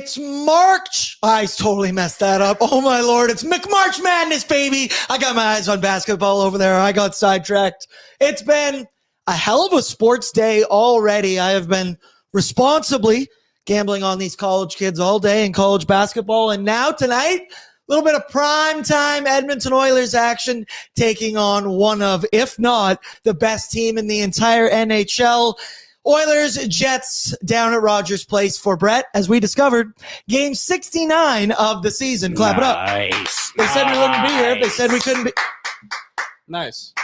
It's March. I totally messed that up. Oh, my Lord. It's McMarch Madness, baby. I got my eyes on basketball over there. I got sidetracked. It's been a hell of a sports day already. I have been responsibly gambling on these college kids all day in college basketball. And now tonight, a little bit of primetime Edmonton Oilers action taking on one of, if not, the best team in the entire NHL. Oilers Jets down at Rogers Place for Brett, as we discovered, game 69 of the season. Clap it up. They said we wouldn't be here. They said we couldn't be. Nice.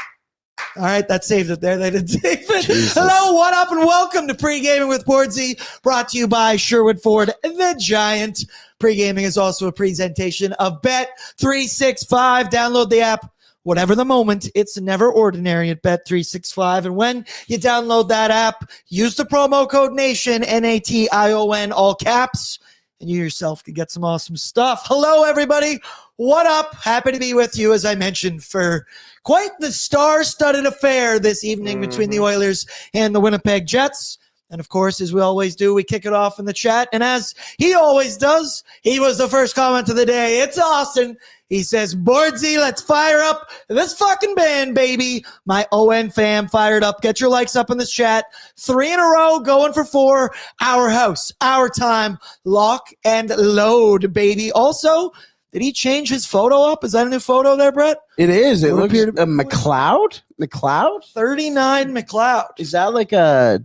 All right, that saved it there. They didn't save it. Jesus. Hello, what up, and welcome to Pregaming with Bordzy, brought to you by Sherwood Ford, the Giant. Pregaming is also a presentation of Bet365. Download the app. Whatever the moment, it's never ordinary at Bet365. And when you download that app, use the promo code NATION, N-A-T-I-O-N, all caps, and you yourself can get some awesome stuff. Hello, everybody. What up? Happy to be with you, as I mentioned, for quite the star-studded affair this evening between the Oilers and the Winnipeg Jets. And, of course, as we always do, we kick it off in the chat. And as he always does, he was the first comment of the day. It's Austin. He says, Bordzy, let's fire up this fucking band, baby. My ON fam fired up. Get your likes up in this chat. 3 in a row, going for 4. Our house, our time. Lock and load, baby. Also, did he change his photo up? Is that a new photo there, Brett? It is. It Would looks appear to be- McLeod? McLeod? 39 McLeod. Is that like a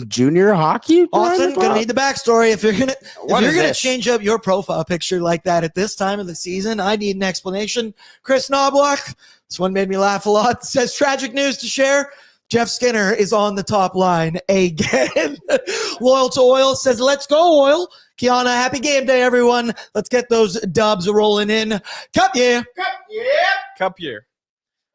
junior hockey? Austin, gonna need the backstory. If you're gonna this? change up your profile picture like that at this time of the season, I need an explanation. Chris Knobloch, this one made me laugh a lot. Says tragic news to share. Jeff Skinner is on the top line again. Loyal to Oil says, let's go, Oil. Kiana, happy game day, everyone. Let's get those dubs rolling in. Cup year. Cup year.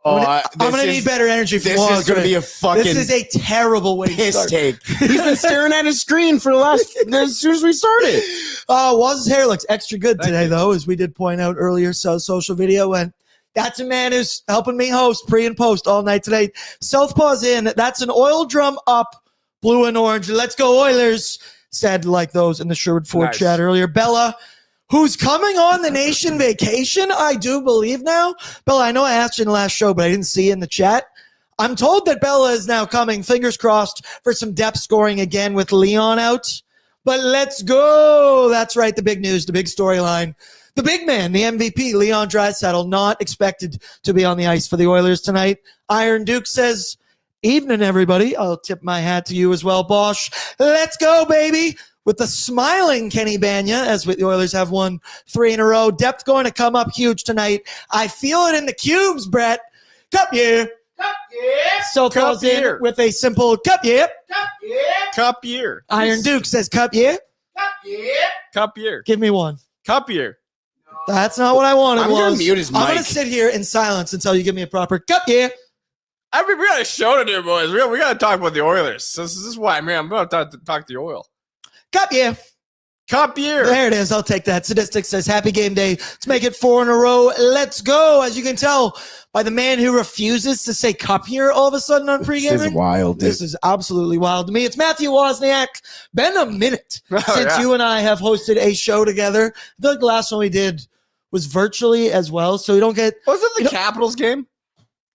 I'm gonna need better energy from This Waz, is going to right? be a fucking This is a terrible way to piss start. take. He's been staring at his screen for the last, as soon as we started. Waz's hair looks extra good today, though, as we did point out earlier. So social video, and that's a man who's helping me host pre and post all night today. Southpaw's in. That's an oil drum up, blue and orange. Let's go Oilers, said like those in the Sherwood Ford Nice. chat earlier. Bella, who's coming on the nation vacation, I do believe now. Bella, I know I asked you in the last show, but I didn't see you in the chat. I'm told that Bella is now coming, fingers crossed, for some depth scoring again with Leon out. But let's go. That's right, the big news, the big storyline. The big man, the MVP, Leon Draisaitl, not expected to be on the ice for the Oilers tonight. Iron Duke says, evening, everybody. I'll tip my hat to you as well, Bosch. Let's go, baby. With the smiling Kenny Banya, as the Oilers have won 3 in a row. Depth going to come up huge tonight. I feel it in the cubes, Brett. Cup year. Cup year. So Cup calls in year. with a simple cup year. Cup year. Cup year. Iron Duke says cup year. Cup year. Cup year. Give me one. Cup year. That's not what I wanted. I'm going Was. to mute his I'm going to mic. sit here in silence until you give me a proper cup year. I mean, we got a show to do, boys. We got to talk about the Oilers. So this is why, man, I'm going to talk the oil. Cup year. Cup year. There it is. I'll take that. Sadistic says, happy game day. Let's make it 4 in a row. Let's go. As you can tell by the man who refuses to say cup year all of a sudden on This Pregaming. is wild, dude. This is absolutely wild to me. It's Matthew Wozniak. Been a minute Oh, since yeah. you and I have hosted a show together. I feel like the last one we did was virtually as well, so we don't get... Was it the You know- Capitals game?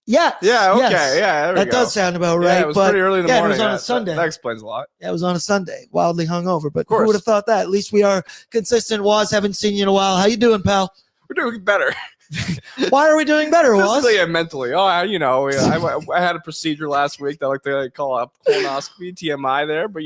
Yeah. Yeah, okay. Yes. Yeah, there we That go. does sound about right. Yeah, it was but pretty early in the yeah, morning. it was on a That- Sunday. That explains a lot. Yeah, it was on a Sunday. Wildly hungover, but who course. would have thought that? At least we are consistent. Waz, haven't seen you in a while. How you doing, pal? We're doing better. Why are we doing better, Waz? Physically and mentally. Oh, I had a procedure last week that I like to call a colonoscopy, TMI there, but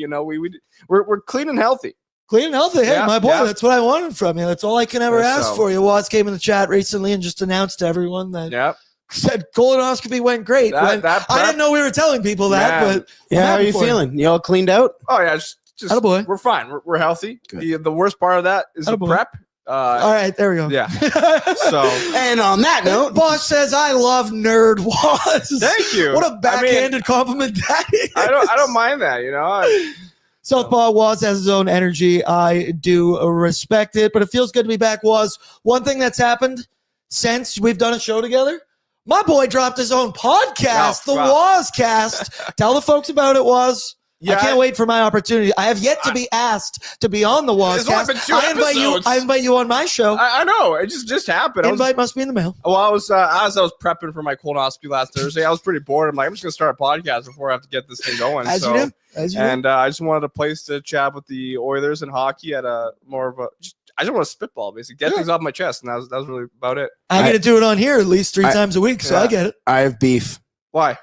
we're clean and healthy. Clean and healthy. Hey, Yeah, my boy, yeah. that's what I wanted from you. That's all I can ever Yeah, ask so- for you. Waz came in the chat recently and just announced to everyone that Yeah. said colonoscopy went great. That I prep- didn't know we were telling people that, Man. but Yeah, how are happy you for feeling? You all cleaned out? Oh yeah, just Attaboy. we're fine. We're healthy. Good. The worst part of that is the Attaboy. prep. All right, there we go. Yeah. So And on that note, Bosch says, I love nerd Waz. thank you. What a backhanded compliment that is. I don't mind that. Southpaw Waz has his own energy. I do respect it, but it feels good to be back. Waz, one thing that's happened since we've done a show together, my boy dropped his own podcast, Oh, the wow. Wazcast. Tell the folks about it, Waz. Yeah, I can't wait for my opportunity. I have yet to be asked to be on the There's only been Wazcast. 2 episodes. I invite you on my show. I know. It just happened. Invite must be in the mail. Well, I was as I was prepping for my colonoscopy last Thursday, I was pretty bored. I'm like, I'm just gonna start a podcast before I have to get this thing going. As you do. I just wanted a place to chat with the Oilers and hockey at a more of a. I just want to spitball, basically, get things off my chest, and that was really about it. I get to do it on here at least 3 times a week, so I get it. I have beef. Why?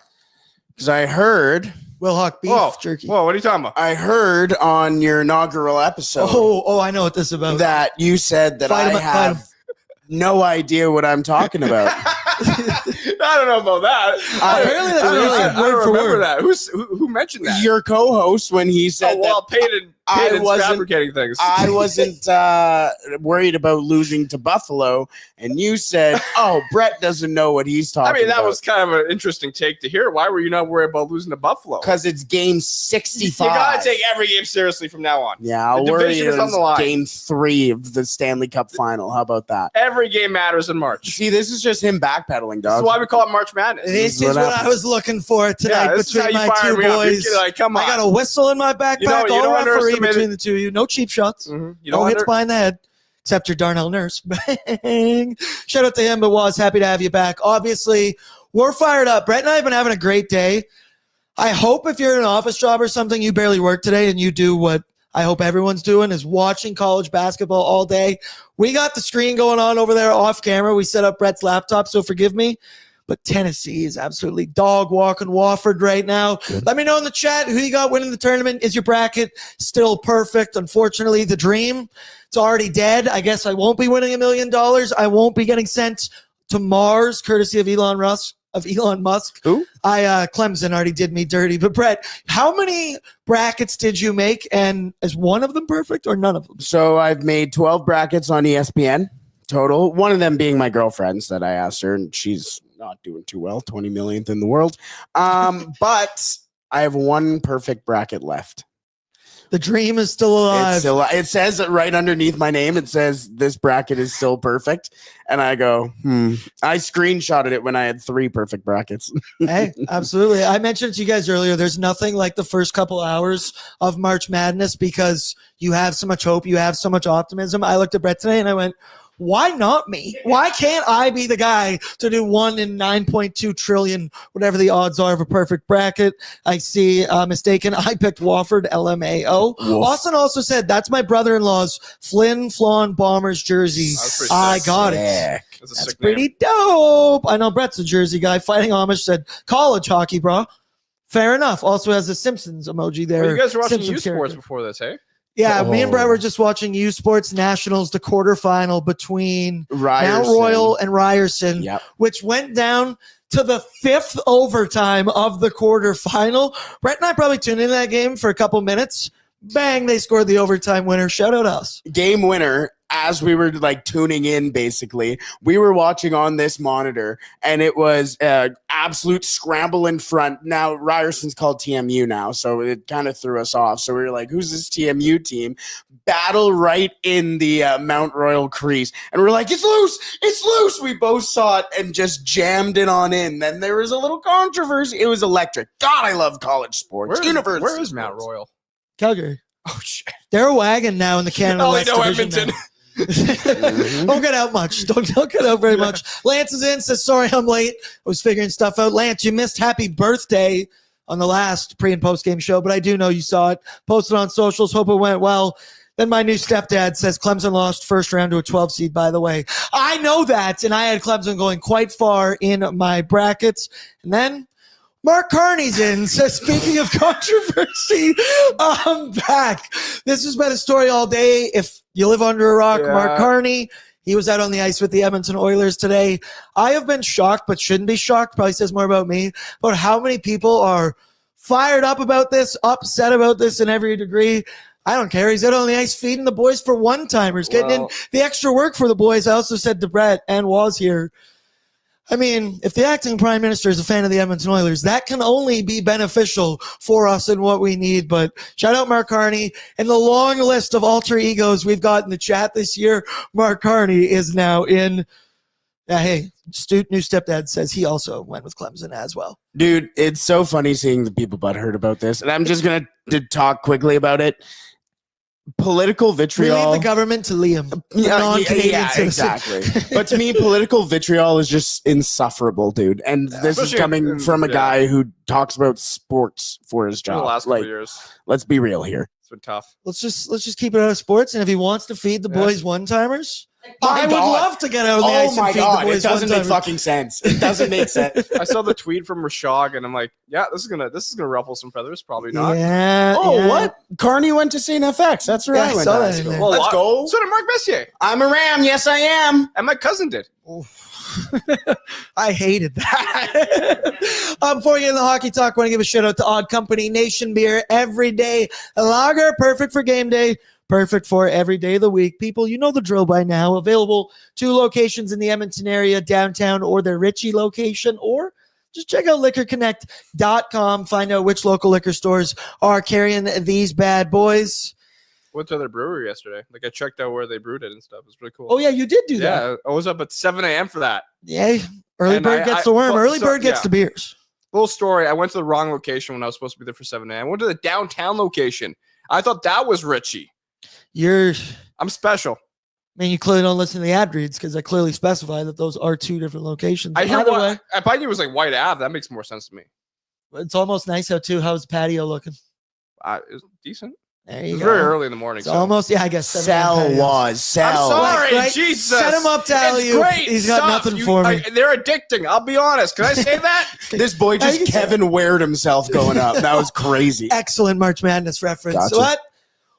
Because I heard Will Hawk beef jerky. Whoa, what are you talking about? I heard on your inaugural episode I know what this is about. that you said that I have no idea what I'm talking about. I don't know about that. Apparently that's I don't word for remember word. that. Who mentioned that? Your co-host, when he said Peyton's wasn't- fabricating things. I wasn't worried about losing to Buffalo, and you said, "Oh, Brett doesn't know what he's talking about." I mean, that was kind of an interesting take to hear. Why were you not worried about losing to Buffalo? Because it's game 65. You gotta take every game seriously from now on. Yeah, I'll The worry division is on it's the line. game 3 of the Stanley Cup final. How about that? Every game matters in March. See, this is just him backpedaling, dog. That's why we call it March Madness. This is what I was looking for tonight this is how between you my fire 2 me up. boys. You're like, come on. I got a whistle in my backpack. You don't All referee underestimate between the two of you. No cheap shots. You No hits behind the head. Except your Darnell Nurse. Bang. Shout out to him, but was happy to have you back. Obviously, we're fired up. Brett and I have been having a great day. I hope if you're in an office job or something, you barely work today and you do what I hope everyone's doing is watching college basketball all day. We got the screen going on over there off camera. We set up Brett's laptop, so forgive me. But Tennessee is absolutely dog walking Wofford right now. Good. Let me know in the chat who you got winning the tournament. Is your bracket still perfect? Unfortunately, the dream, it's already dead. I guess I won't be winning $1 million. I won't be getting sent to Mars, courtesy of Elon Musk. Who? Clemson already did me dirty. But Brett, how many brackets did you make? And is one of them perfect or none of them? So I've made 12 brackets on ESPN total. One of them being my girlfriend's that I asked her, and she's not doing too well, 20 millionth in the world. But I have one perfect bracket left. The dream is still alive. It says it right underneath my name. It says this bracket is still perfect. And I go, I screenshotted it when I had 3 perfect brackets. Hey, absolutely. I mentioned to you guys earlier, there's nothing like the first couple hours of March Madness because you have so much hope. You have so much optimism. I looked at Brett today and I went, why not me? Why can't I be the guy to do 1 in 9.2 trillion, whatever the odds are of a perfect bracket? I see mistaken. I picked Wofford, LMAO. Woof. Austin also said, that's my brother-in-law's Flin Flon Bombers jersey. I got it. That's pretty dope. I know Brett's a Jersey guy. Fighting Amish said, college hockey, bro. Fair enough. Also has a Simpsons emoji there. Well, you guys were watching Simpsons U Sports character. before this, hey? Yeah, me and Brett were just watching U Sports Nationals, the quarterfinal between Mount Royal and Ryerson, which went down to the 5th overtime of the quarterfinal. Brett and I probably tuned into that game for a couple minutes. Bang, they scored the overtime winner. Shout out us. Game winner. As we were like tuning in, basically, we were watching on this monitor, and it was absolute scramble in front. Now Ryerson's called TMU now, so it kind of threw us off. So we were like, "Who's this TMU team?" Battle right in the Mount Royal crease, and we're like, "It's loose! It's loose!" We both saw it and just jammed it on in. Then there was a little controversy. It was electric. God, I love college sports. Where is Mount Royal? Calgary. Oh shit! They're a wagon now in the Canada West Division. Edmonton. Don't get out much. Don't get out very much. Lance is in, says, sorry I'm late. I was figuring stuff out. Lance, you missed happy birthday on the last pre- and post-game show, but I do know you saw it. Posted on socials. Hope it went well. Then my new stepdad says Clemson lost first round to a 12 seed, by the way. I know that, and I had Clemson going quite far in my brackets. And then Mark Carney's in, says, speaking of controversy, I'm back. This has been a story all day. If you live under a rock, Mark Carney, he was out on the ice with the Edmonton Oilers today. I have been shocked, but shouldn't be shocked. Probably says more about me, about how many people are fired up about this, upset about this in every degree. I don't care. He's out on the ice feeding the boys for one-timers, getting in the extra work for the boys. I also said to Brett and was here, I mean, if the acting prime minister is a fan of the Edmonton Oilers, that can only be beneficial for us and what we need. But shout out Mark Carney. And the long list of alter egos we've got in the chat this year, Mark Carney is now in Yeah, hey, Stute, new stepdad, says he also went with Clemson as well. Dude, it's so funny seeing the people butthurt about this. And I'm just going to talk quickly about it. Political We vitriol. leave the government to Liam, the non-Canadian citizen. exactly. But to me, political vitriol is just insufferable, dude. And this is Especially coming from a guy who talks about sports for his In job. the last couple years, Let's be real here. it's been tough. Let's just keep it out of sports. And if he wants to feed the boys one-timers, I would God. love to get out on the ice and feed the boys it doesn't make one-timers. fucking sense. It doesn't make sense. I saw the tweet from Rashog, and I'm like, yeah, this is gonna ruffle some feathers. Probably not. Yeah. Oh, yeah. what? Carney went to St. FX. That's where Yeah, I I went. saw to that high in school. there. Well, Let's go. So did Mark Messier, I'm a Ram. Yes, I am. and my cousin did. I hated that. Before we get into the hockey talk, I want to give a shout out to Odd Company Nation Beer. Everyday lager, perfect for game day, perfect for every day of the week. People, you know the drill by now. Available 2 locations in the Edmonton area, downtown, or their Ritchie location, or just check out liquorconnect.com. Find out which local liquor stores are carrying these bad boys. Went to their brewery yesterday. Like I checked out where they brewed it and stuff. It was pretty cool. Oh, yeah, you did do that. Yeah, I was up at 7 a.m. for that. Yeah, early And bird gets the worm. well, Early so- bird gets yeah. the beers. Little story. I went to the wrong location when I was supposed to be there for 7 a.m. I went to the downtown location. I thought that was Richie. I'm special. Man, you clearly don't listen to the ad reads because I clearly specify that those are 2 different locations. I hear Either what way, I thought it was like White Ave. That makes more sense to me. it's almost nice out too. How's the patio looking? It was decent. There It you was go. very early in the morning. It's So. almost, yeah, I guess. 7 Sell patios. was. I'm Sell. sorry, Right? Jesus. Set him up to alley It's oop. great. He's got stuff. nothing for me. They're addicting. I'll be honest. Can I say that? This boy Yeah, you just can say Kevin Wared himself going up. That was crazy. Excellent March Madness reference. Gotcha. What?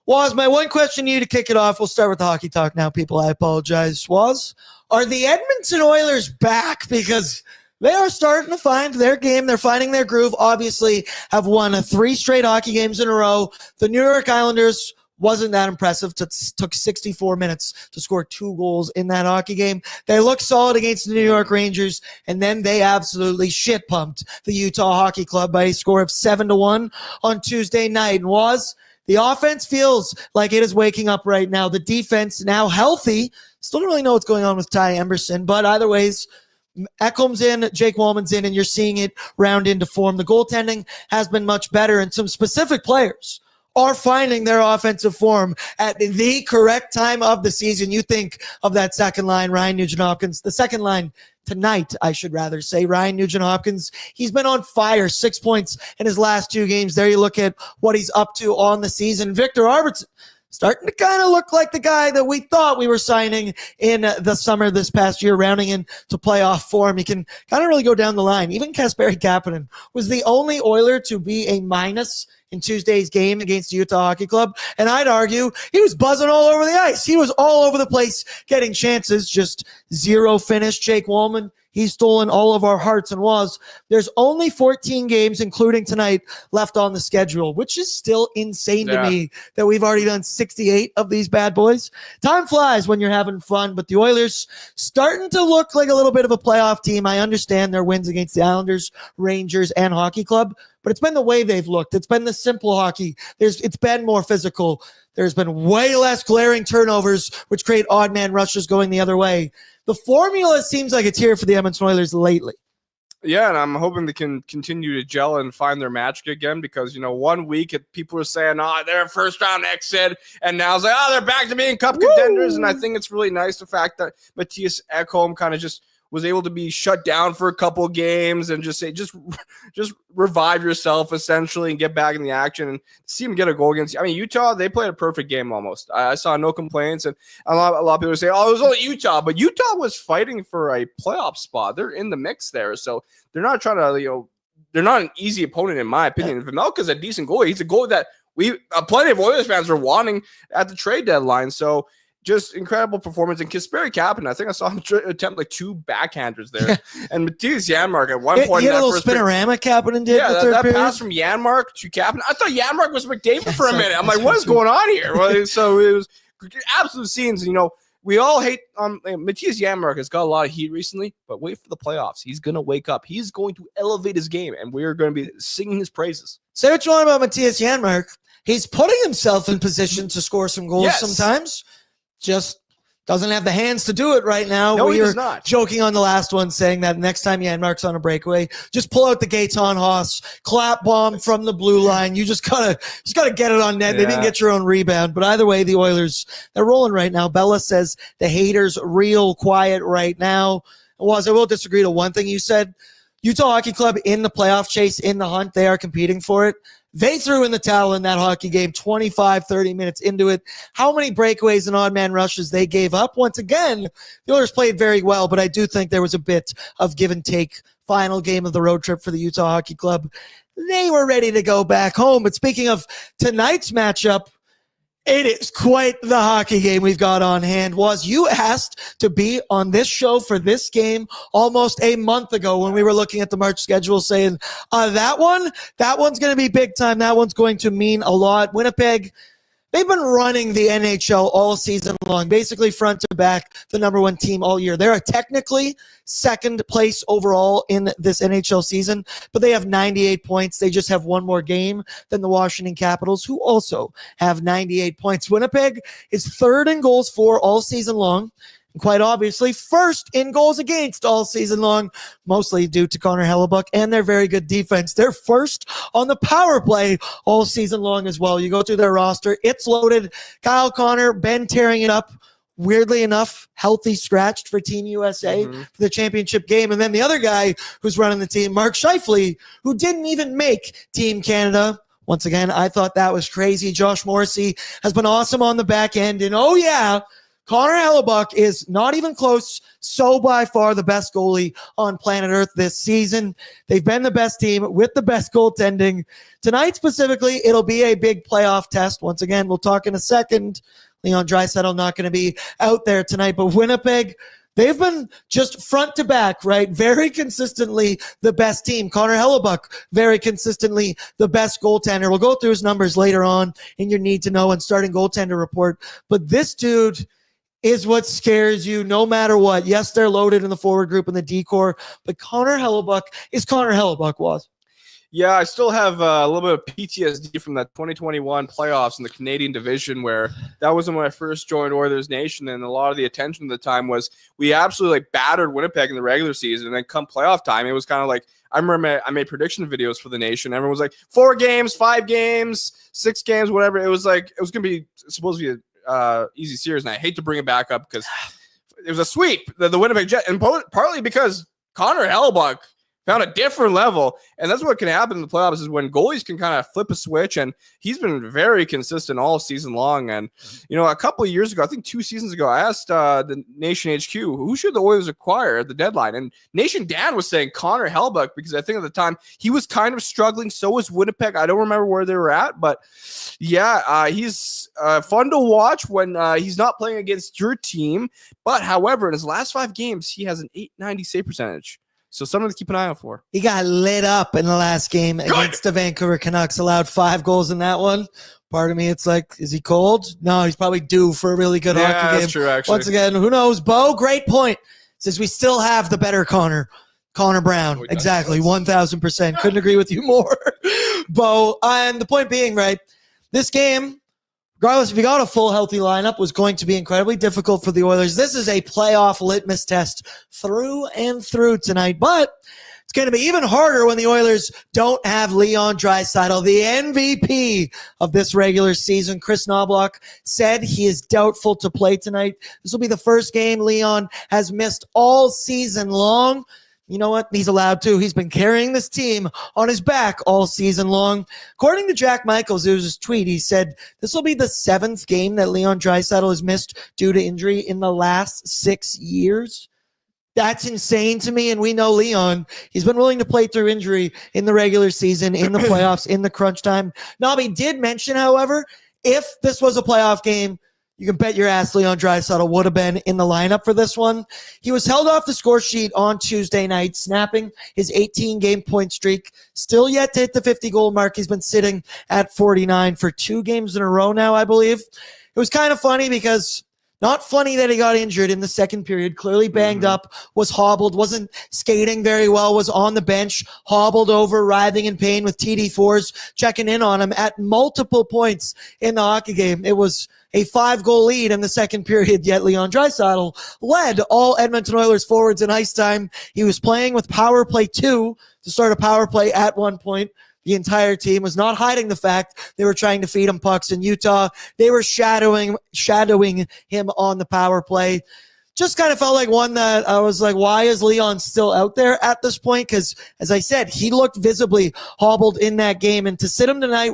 Waz, my one question to you to kick it off. We'll start with the hockey talk now, people. I apologize. Waz, are the Edmonton Oilers back? Because they are starting to find their game. They're finding their groove. Obviously, have won 3 straight hockey games in a row. The New York Islanders wasn't that impressive. Took 64 minutes to score 2 goals in that hockey game. They look solid against the New York Rangers, and then they absolutely shit pumped the Utah Hockey Club by a score of 7-1 on Tuesday night. And was the offense feels like it is waking up right now. The defense now healthy. Still don't really know what's going on with Ty Emberson, but either ways, Ekholm's in, Jake Wallman's in, and you're seeing it round into form. The goaltending has been much better, and some specific players are finding their offensive form at the correct time of the season. You think of that second line, Ryan Nugent-Hopkins, the second line tonight, I should rather say. Ryan Nugent-Hopkins, he's been on fire, 6 points in his last 2 games. There you look at what he's up to on the season. Victor Arvidsson, starting to kind of look like the guy that we thought we were signing in the summer this past year, rounding into playoff form. He can kind of really go down the line. Even Kasperi Kapanen was the only Oiler to be a minus in Tuesday's game against the Utah Hockey Club. And I'd argue he was buzzing all over the ice. He was all over the place getting chances, just 0 finish. Jake Wallman, he's stolen all of our hearts and was. There's only 14 games, including tonight, left on the schedule, which is still insane to me that we've already done 68 of these bad boys. Time flies when you're having fun, but the Oilers starting to look like a little bit of a playoff team. I understand their wins against the Islanders, Rangers, and Hockey Club, but it's been the way they've looked. It's been the simple hockey. It's been more physical. There's been way less glaring turnovers, which create odd man rushes going the other way. The formula seems like it's here for the Edmonton Oilers lately. Yeah, and I'm hoping they can continue to gel and find their magic again because, 1 week people were saying, they're a first-round exit, and now it's like, they're back to being cup contenders, and I think it's really nice the fact that Matthias Ekholm kind of just was able to be shut down for a couple of games and just revive yourself essentially and get back in the action and see him get a goal against. I mean, Utah, they played a perfect game almost. I saw no complaints, and a lot of people say, it was only Utah, but Utah was fighting for a playoff spot. They're in the mix there, so they're not trying to, they're not an easy opponent in my opinion. Vimelka's a decent goalie. He's a goalie that plenty of Oilers fans were wanting at the trade deadline. So. Just incredible performance. And Kasperi Kapanen, I think I saw him attempt like 2 backhanders there. And Matthias Janmark at one point. He had a little spinorama Kapanen did. Yeah, in the that third pass from Janmark to Kapanen. I thought Janmark was McDavid for a minute. I'm like, what is going on here? Well, so it was absolute scenes. We all hate Matthias Janmark has got a lot of heat recently, but wait for the playoffs. He's going to wake up. He's going to elevate his game, and we're going to be singing his praises. Say what you want about Matthias Janmark. He's putting himself in position to score some goals sometimes. Just Doesn't have the hands to do it right now. No, we he were does not. joking on the last one, saying that next time Janmark's on a breakaway, just pull out the Gaetan Haas, clap bomb from the blue line. You just gotta get it on net. Maybe you can get your own rebound. But either way, the Oilers, they're rolling right now. Bella says the haters real quiet right now. I will disagree to one thing you said. Utah Hockey Club in the playoff chase, in the hunt, they are competing for it. They threw in the towel in that hockey game 25, 30 minutes into it. How many breakaways and odd man rushes they gave up? Once again, the Oilers played very well, but I do think there was a bit of give and take. Final game of the road trip for the Utah Hockey Club. They were ready to go back home. But speaking of tonight's matchup, it is quite the hockey game we've got on hand. You asked to be on this show for this game almost a month ago when we were looking at the March schedule saying, that one's going to be big time. That one's going to mean a lot. Winnipeg, they've been running the NHL all season long, basically front to back, the number one team all year. They're technically second place overall in this NHL season, but they have 98 points. They just have one more game than the Washington Capitals, who also have 98 points. Winnipeg is third in goals for all season long. And quite obviously, first in goals against all season long, mostly due to Connor Hellebuck and their very good defense. They're first on the power play all season long as well. You go through their roster, it's loaded. Kyle Connor, Ben tearing it up. Weirdly enough, healthy scratched for Team USA for the championship game. And then the other guy who's running the team, Mark Scheifele, who didn't even make Team Canada. Once again, I thought that was crazy. Josh Morrissey has been awesome on the back end. And oh yeah, Connor Hellebuck is not even close. So by far the best goalie on planet Earth this season. They've been the best team with the best goaltending. Tonight specifically, it'll be a big playoff test. Once again, we'll talk in a second. Leon Draisaitl not going to be out there tonight, but Winnipeg, they've been just front to back, right? Very consistently the best team. Connor Hellebuck, very consistently the best goaltender. We'll go through his numbers later on in your need to know and starting goaltender report. But this dude is what scares you no matter what. Yes, they're loaded in the forward group and the decor, but Connor Hellebuck is Connor Hellebuck, was. Yeah, I still have a little bit of PTSD from that 2021 playoffs in the Canadian division, where that was when I first joined Oilers Nation, and a lot of the attention at the time was we absolutely battered Winnipeg in the regular season, and then come playoff time, it was kind of like, I remember I made prediction videos for the Nation. Everyone was like 4 games, 5 games, 6 games, whatever. It was like, it was going to be supposed to be a easy series, and I hate to bring it back up because it was a sweep, the Winnipeg Jets, and partly because Connor Hellebuck found a different level, and that's what can happen in the playoffs is when goalies can kind of flip a switch, and he's been very consistent all season long. And a couple of years ago, I think 2 seasons ago, I asked the Nation HQ who should the Oilers acquire at the deadline, and Nation Dan was saying Connor Hellebuck, because I think at the time he was kind of struggling. So was Winnipeg. I don't remember where they were at, but yeah, he's fun to watch when he's not playing against your team. But however, in his last 5 games, he has an .890 save percentage. So something to keep an eye out for. He got lit up in the last game against the Vancouver Canucks, allowed 5 goals in that one. Part of me, it's like, is he cold? No, he's probably due for a really good hockey game. That's true, actually. Once again, who knows? Bo, great point. Since we still have the better Connor Brown. Exactly, 1,000%. Couldn't agree with you more, Bo. And the point being, right, this game, regardless if you got a full healthy lineup, was going to be incredibly difficult for the Oilers. This is a playoff litmus test through and through tonight, but it's going to be even harder when the Oilers don't have Leon Draisaitl, the MVP of this regular season. Chris Knobloch said he is doubtful to play tonight. This will be the first game Leon has missed all season long. You know what? He's allowed to. He's been carrying this team on his back all season long. According to Jack Michaels, it was his tweet. He said this will be the 7th game that Leon Draisaitl has missed due to injury in the last 6 years. That's insane to me. And we know Leon, he's been willing to play through injury in the regular season, in the playoffs, in the crunch time. Nobby did mention, however, if this was a playoff game, you can bet your ass Leon Draisaitl would have been in the lineup for this one. He was held off the score sheet on Tuesday night, snapping his 18-game point streak. Still yet to hit the 50-goal mark. He's been sitting at 49 for 2 games in a row now, I believe. It was kind of funny because Not funny that he got injured in the second period. Clearly banged up, was hobbled, wasn't skating very well, was on the bench, hobbled over, writhing in pain with TD4s, checking in on him at multiple points in the hockey game. It was a 5-goal lead in the second period, yet Leon Draisaitl led all Edmonton Oilers forwards in ice time. He was playing with power play 2 to start a power play at one point. The entire team was not hiding the fact they were trying to feed him pucks in Utah. They were shadowing him on the power play. Just kind of felt like one that I was like, why is Leon still out there at this point? Because, as I said, he looked visibly hobbled in that game. And to sit him tonight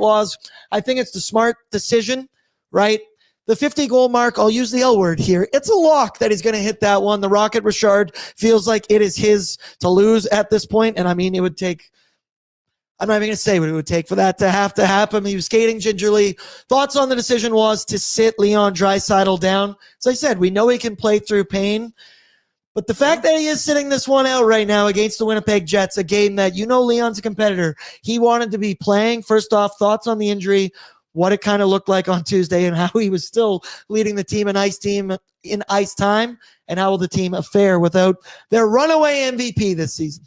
I think it's the smart decision, right? The 50-goal mark, I'll use the L word here. It's a lock that he's going to hit that one. The Rocket Richard feels like it is his to lose at this point. And I mean, it would take, I'm not even going to say what it would take for that to have to happen. He was skating gingerly. Thoughts on the decision was to sit Leon Draisaitl down. As I said, we know he can play through pain. But the fact that he is sitting this one out right now against the Winnipeg Jets, a game that Leon's a competitor. He wanted to be playing. First off, thoughts on the injury, what it kind of looked like on Tuesday, and how he was still leading the team in ice time, and how will the team fare without their runaway MVP this season?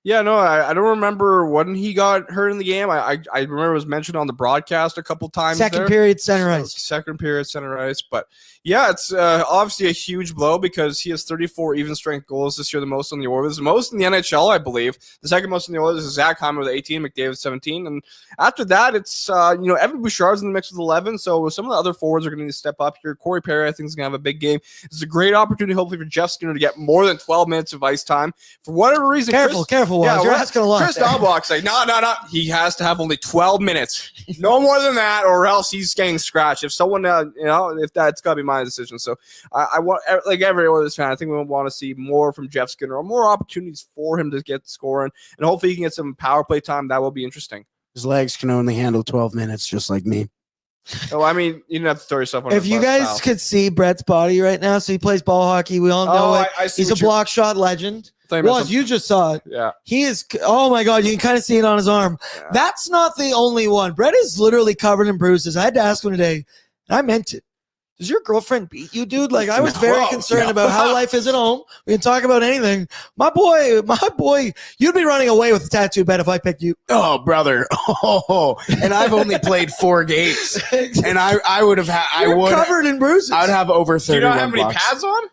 Yeah, no, I don't remember when he got hurt in the game. I remember it was mentioned on the broadcast a couple times. Second period center ice. Second period center ice. But yeah, it's obviously a huge blow because he has 34 even strength goals this year, the most on the Oilers, most in the NHL, I believe. The second most in the Oilers is Zach Hyman with 18, McDavid 17, and after that, it's Evan Bouchard's in the mix with 11. So some of the other forwards are going to need to step up here. Corey Perry, I think, is going to have a big game. It's a great opportunity, hopefully, for Jeff Skinner to get more than 12 minutes of ice time for whatever reason. Careful, Waz. You're asking a lot. Chris Dahlbach's like, no. He has to have only 12 minutes. No more than that, or else he's getting scratched. If someone, if that's got to be my decision. So I want, like every Oilers fan, I think we want to see more from Jeff Skinner, or more opportunities for him to get scoring, and hopefully he can get some power play time. That will be interesting. His legs can only handle 12 minutes, just like me. Oh, I mean, you didn't have to throw yourself on. If you guys could see Brett's body right now, so he plays ball hockey. We all know it. He's a block shot legend. You just saw it. Yeah. He is, oh my God, you can kind of see it on his arm. Yeah. That's not the only one. Brett is literally covered in bruises. I had to ask him today, and I meant it. Does your girlfriend beat you, dude? Like, I was very concerned about how life is at home. We can talk about anything. My boy, you'd be running away with a tattoo bet if I picked you. Oh, brother. Oh, and I've only played 4 games. And I would have had, You're covered in bruises. I'd have over 30. Do you not have any pads on?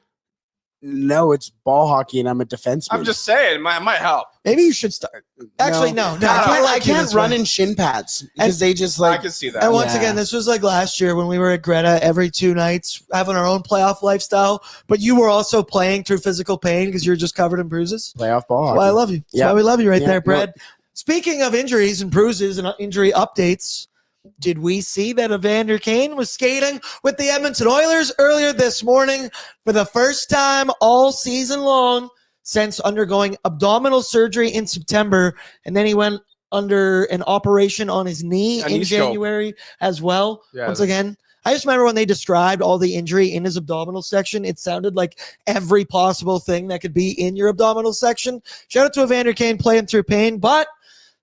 No, it's ball hockey, and I'm a defenseman. I'm just saying, it might help. Maybe you should start. Actually, no. I can't run in shin pads because they just like. I can see that. And once again, this was like last year when we were at Greta every 2 nights having our own playoff lifestyle, but you were also playing through physical pain because you're just covered in bruises. Playoff ball hockey. Well, I love you. That's why we love you right there, Brad. Speaking of injuries and bruises and injury updates, did we see that Evander Kane was skating with the Edmonton Oilers earlier this morning for the first time all season long since undergoing abdominal surgery in September, and then he went under an operation on his knee in January as well. Yeah, once again, I just remember when they described all the injury in his abdominal section, it sounded like every possible thing that could be in your abdominal section. Shout out to Evander Kane playing through pain, but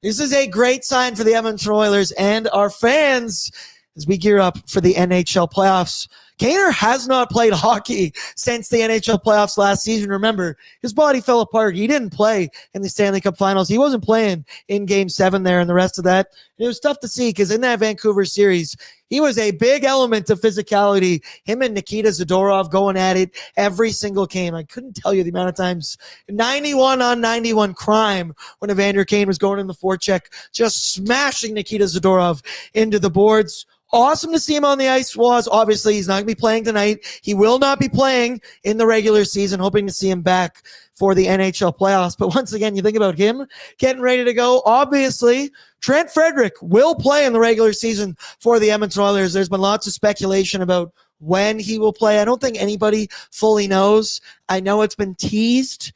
this is a great sign for the Edmonton Oilers and our fans as we gear up for the NHL playoffs. Kaner has not played hockey since the NHL playoffs last season. Remember, his body fell apart. He didn't play in the Stanley Cup Finals. He wasn't playing in Game 7 there and the rest of that. And it was tough to see because in that Vancouver series, he was a big element of physicality. Him and Nikita Zadorov going at it every single game. I couldn't tell you the amount of times. 91 on 91 crime when Evander Kane was going in the forecheck, just smashing Nikita Zadorov into the boards. Awesome to see him on the ice. Obviously, he's not going to be playing tonight. He will not be playing in the regular season, hoping to see him back for the NHL playoffs. But once again, you think about him getting ready to go. Obviously, Trent Frederick will play in the regular season for the Edmonton Oilers. There's been lots of speculation about when he will play. I don't think anybody fully knows. I know it's been teased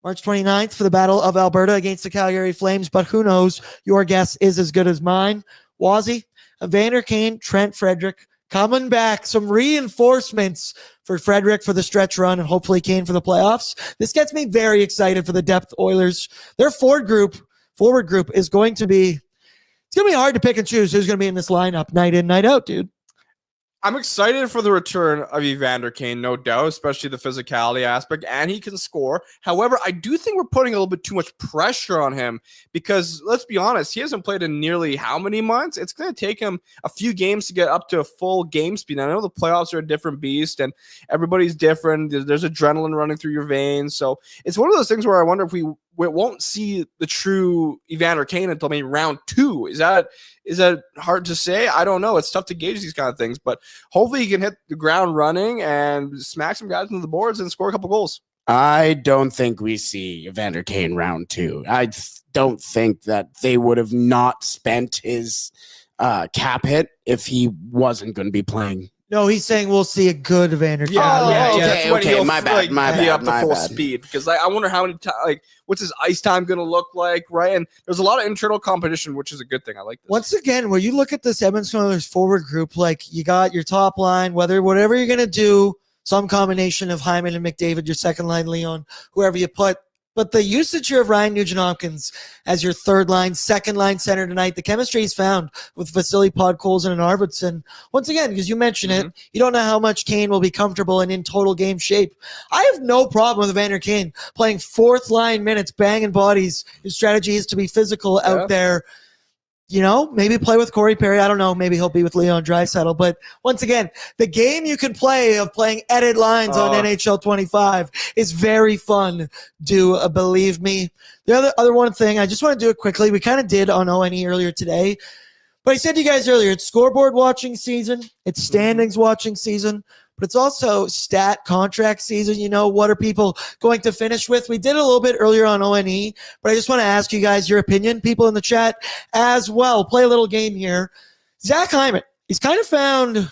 March 29th for the Battle of Alberta against the Calgary Flames, but who knows? Your guess is as good as mine. Wazzy, Evander Kane, Trent Frederick coming back. Some reinforcements for Frederick for the stretch run and hopefully Kane for the playoffs. This gets me very excited for the depth Oilers. Their forward group is going to be, it's going to be hard to pick and choose who's going to be in this lineup night in, night out, dude. I'm excited for the return of Evander Kane, no doubt, especially the physicality aspect, and he can score. However, I do think we're putting a little bit too much pressure on him because, let's be honest, he hasn't played in nearly how many months? It's going to take him a few games to get up to a full game speed. I know the playoffs are a different beast, and everybody's different. There's adrenaline running through your veins. So it's one of those things where I wonder if we won't see the true Evander Kane until maybe round 2. Is that hard to say? I don't know. It's tough to gauge these kind of things, but hopefully he can hit the ground running and smack some guys into the boards and score a couple goals. I don't think we see Evander Kane round 2. I don't think that they would have not spent his cap hit if he wasn't going to be playing. No, he's saying we'll see a good Evander Kane. That's when he'll my bad, be up to full bad. speed, because I wonder how many what's his ice time going to look like, right? And there's a lot of internal competition, which is a good thing. I like this. Once again, where you look at this Edmonton Oilers forward group, like you got your top line, whatever you're going to do, some combination of Hyman and McDavid, your second line, Leon, whoever you put. But the usage here of Ryan Nugent-Hopkins as your third line, second line center tonight, the chemistry he's found with Vasily Podkolzin and Arvidsson. Once again, because you mentioned it, you don't know how much Kane will be comfortable and in total game shape. I have no problem with Evander Kane playing fourth line minutes, banging bodies. His strategy is to be physical out there. You know, maybe play with Corey Perry. I don't know. Maybe he'll be with Leon Draisaitl. But once again, the game you can play of playing edit lines on NHL 25 is very fun. Believe me. The other one thing, I just want to do it quickly. We kind of did on ONE earlier today. But I said to you guys earlier, it's scoreboard watching season. It's standings watching season. But it's also stat contract season. You know, what are people going to finish with? We did it a little bit earlier on ONE, but I just want to ask you guys your opinion, people in the chat as well. Play a little game here. Zach Hyman, he's kind of found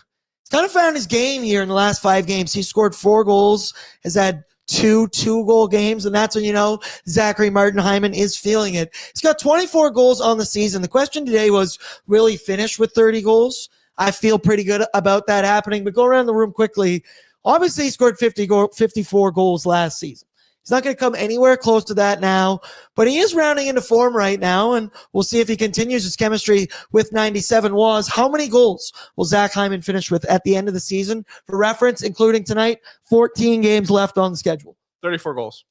his game here in the last 5 games. He scored 4 goals, has had 2 2-goal games, and that's when you know Zachary Martin Hyman is feeling it. He's got 24 goals on the season. The question today was, will he finish with 30 goals? I feel pretty good about that happening, but go around the room quickly. Obviously, he scored 54 goals last season. He's not going to come anywhere close to that now, but he is rounding into form right now, and we'll see if he continues his chemistry with 97 was. How many goals will Zach Hyman finish with at the end of the season? For reference, including tonight, 14 games left on the schedule. 34 goals.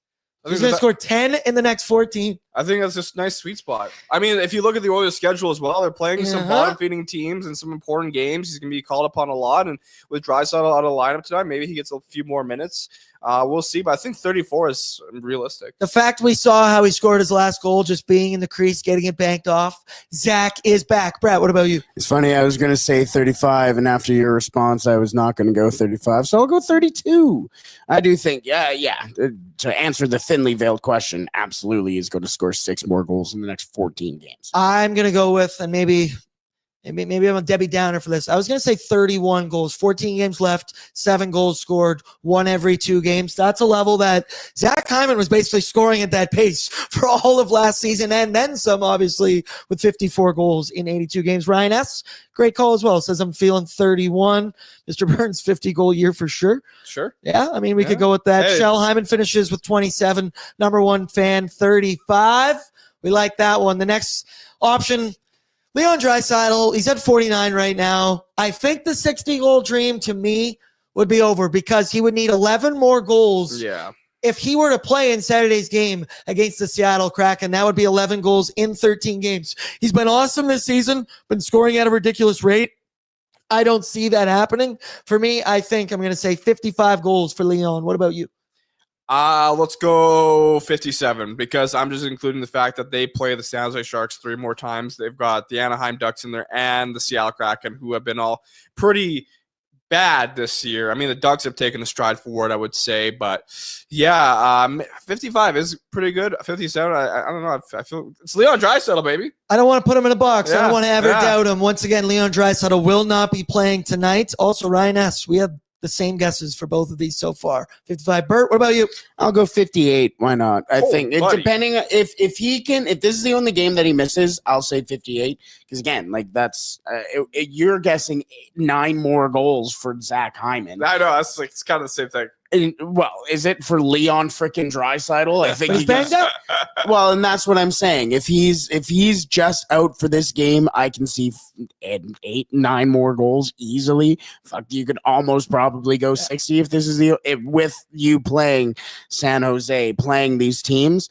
He's going to score 10 in the next 14. I think that's just a nice sweet spot. I mean, if you look at the Oilers' schedule as well, they're playing some bottom-feeding teams and some important games. He's going to be called upon a lot, and with Draisaitl out of the lineup tonight, maybe he gets a few more minutes. We'll see, but I think 34 is realistic. The fact we saw how he scored his last goal, just being in the crease, getting it banked off. Zach is back. Brett, what about you? It's funny, I was going to say 35, and after your response, I was not going to go 35, so I'll go 32. I do think, to answer the thinly veiled question, absolutely he's going to score 6 more goals in the next 14 games. I'm going to go with, and maybe I'm a Debbie Downer for this. I was going to say 31 goals, 14 games left, 7 goals scored, 1 every 2 games. That's a level that Zach Hyman was basically scoring at that pace for all of last season, and then some, obviously, with 54 goals in 82 games. Ryan S., great call as well. Says, I'm feeling 31. Mr. Burns, 50-goal year for sure. Sure. Yeah, I mean, we could go with that. Hey. Shell Hyman finishes with 27. Number 1 fan, 35. We like that one. The next option, Leon Draisaitl, he's at 49 right now. I think the 60-goal dream to me would be over because he would need 11 more goals. Yeah. If he were to play in Saturday's game against the Seattle Kraken, that would be 11 goals in 13 games. He's been awesome this season, been scoring at a ridiculous rate. I don't see that happening. For me, I think I'm going to say 55 goals for Leon. What about you? Let's go 57 because I'm just including the fact that they play the San Jose Sharks 3 more times. They've got the Anaheim Ducks in there and the Seattle Kraken, who have been all pretty bad this year. I mean, the Ducks have taken a stride forward, I would say, but 55 is pretty good. 57, I don't know. I feel it's Leon Draisaitl, baby. I don't want to put him in a box. I don't want to ever doubt him. Once again, Leon Draisaitl will not be playing tonight. Also, Ryan S., we have the same guesses for both of these so far. 55. Bert, what about you? I'll go 58. Why not? I think depending if this is the only game that he misses, I'll say 58. Because again, like that's you're guessing 9 more goals for Zach Hyman. I know it's kind of the same thing. Well, is it for Leon frickin' Draisaitl? I think He's banged up. Well, and that's what I'm saying. If he's just out for this game, I can see 8-9 more goals easily. Fuck, you could almost probably go 60 if this is with you playing San Jose, playing these teams.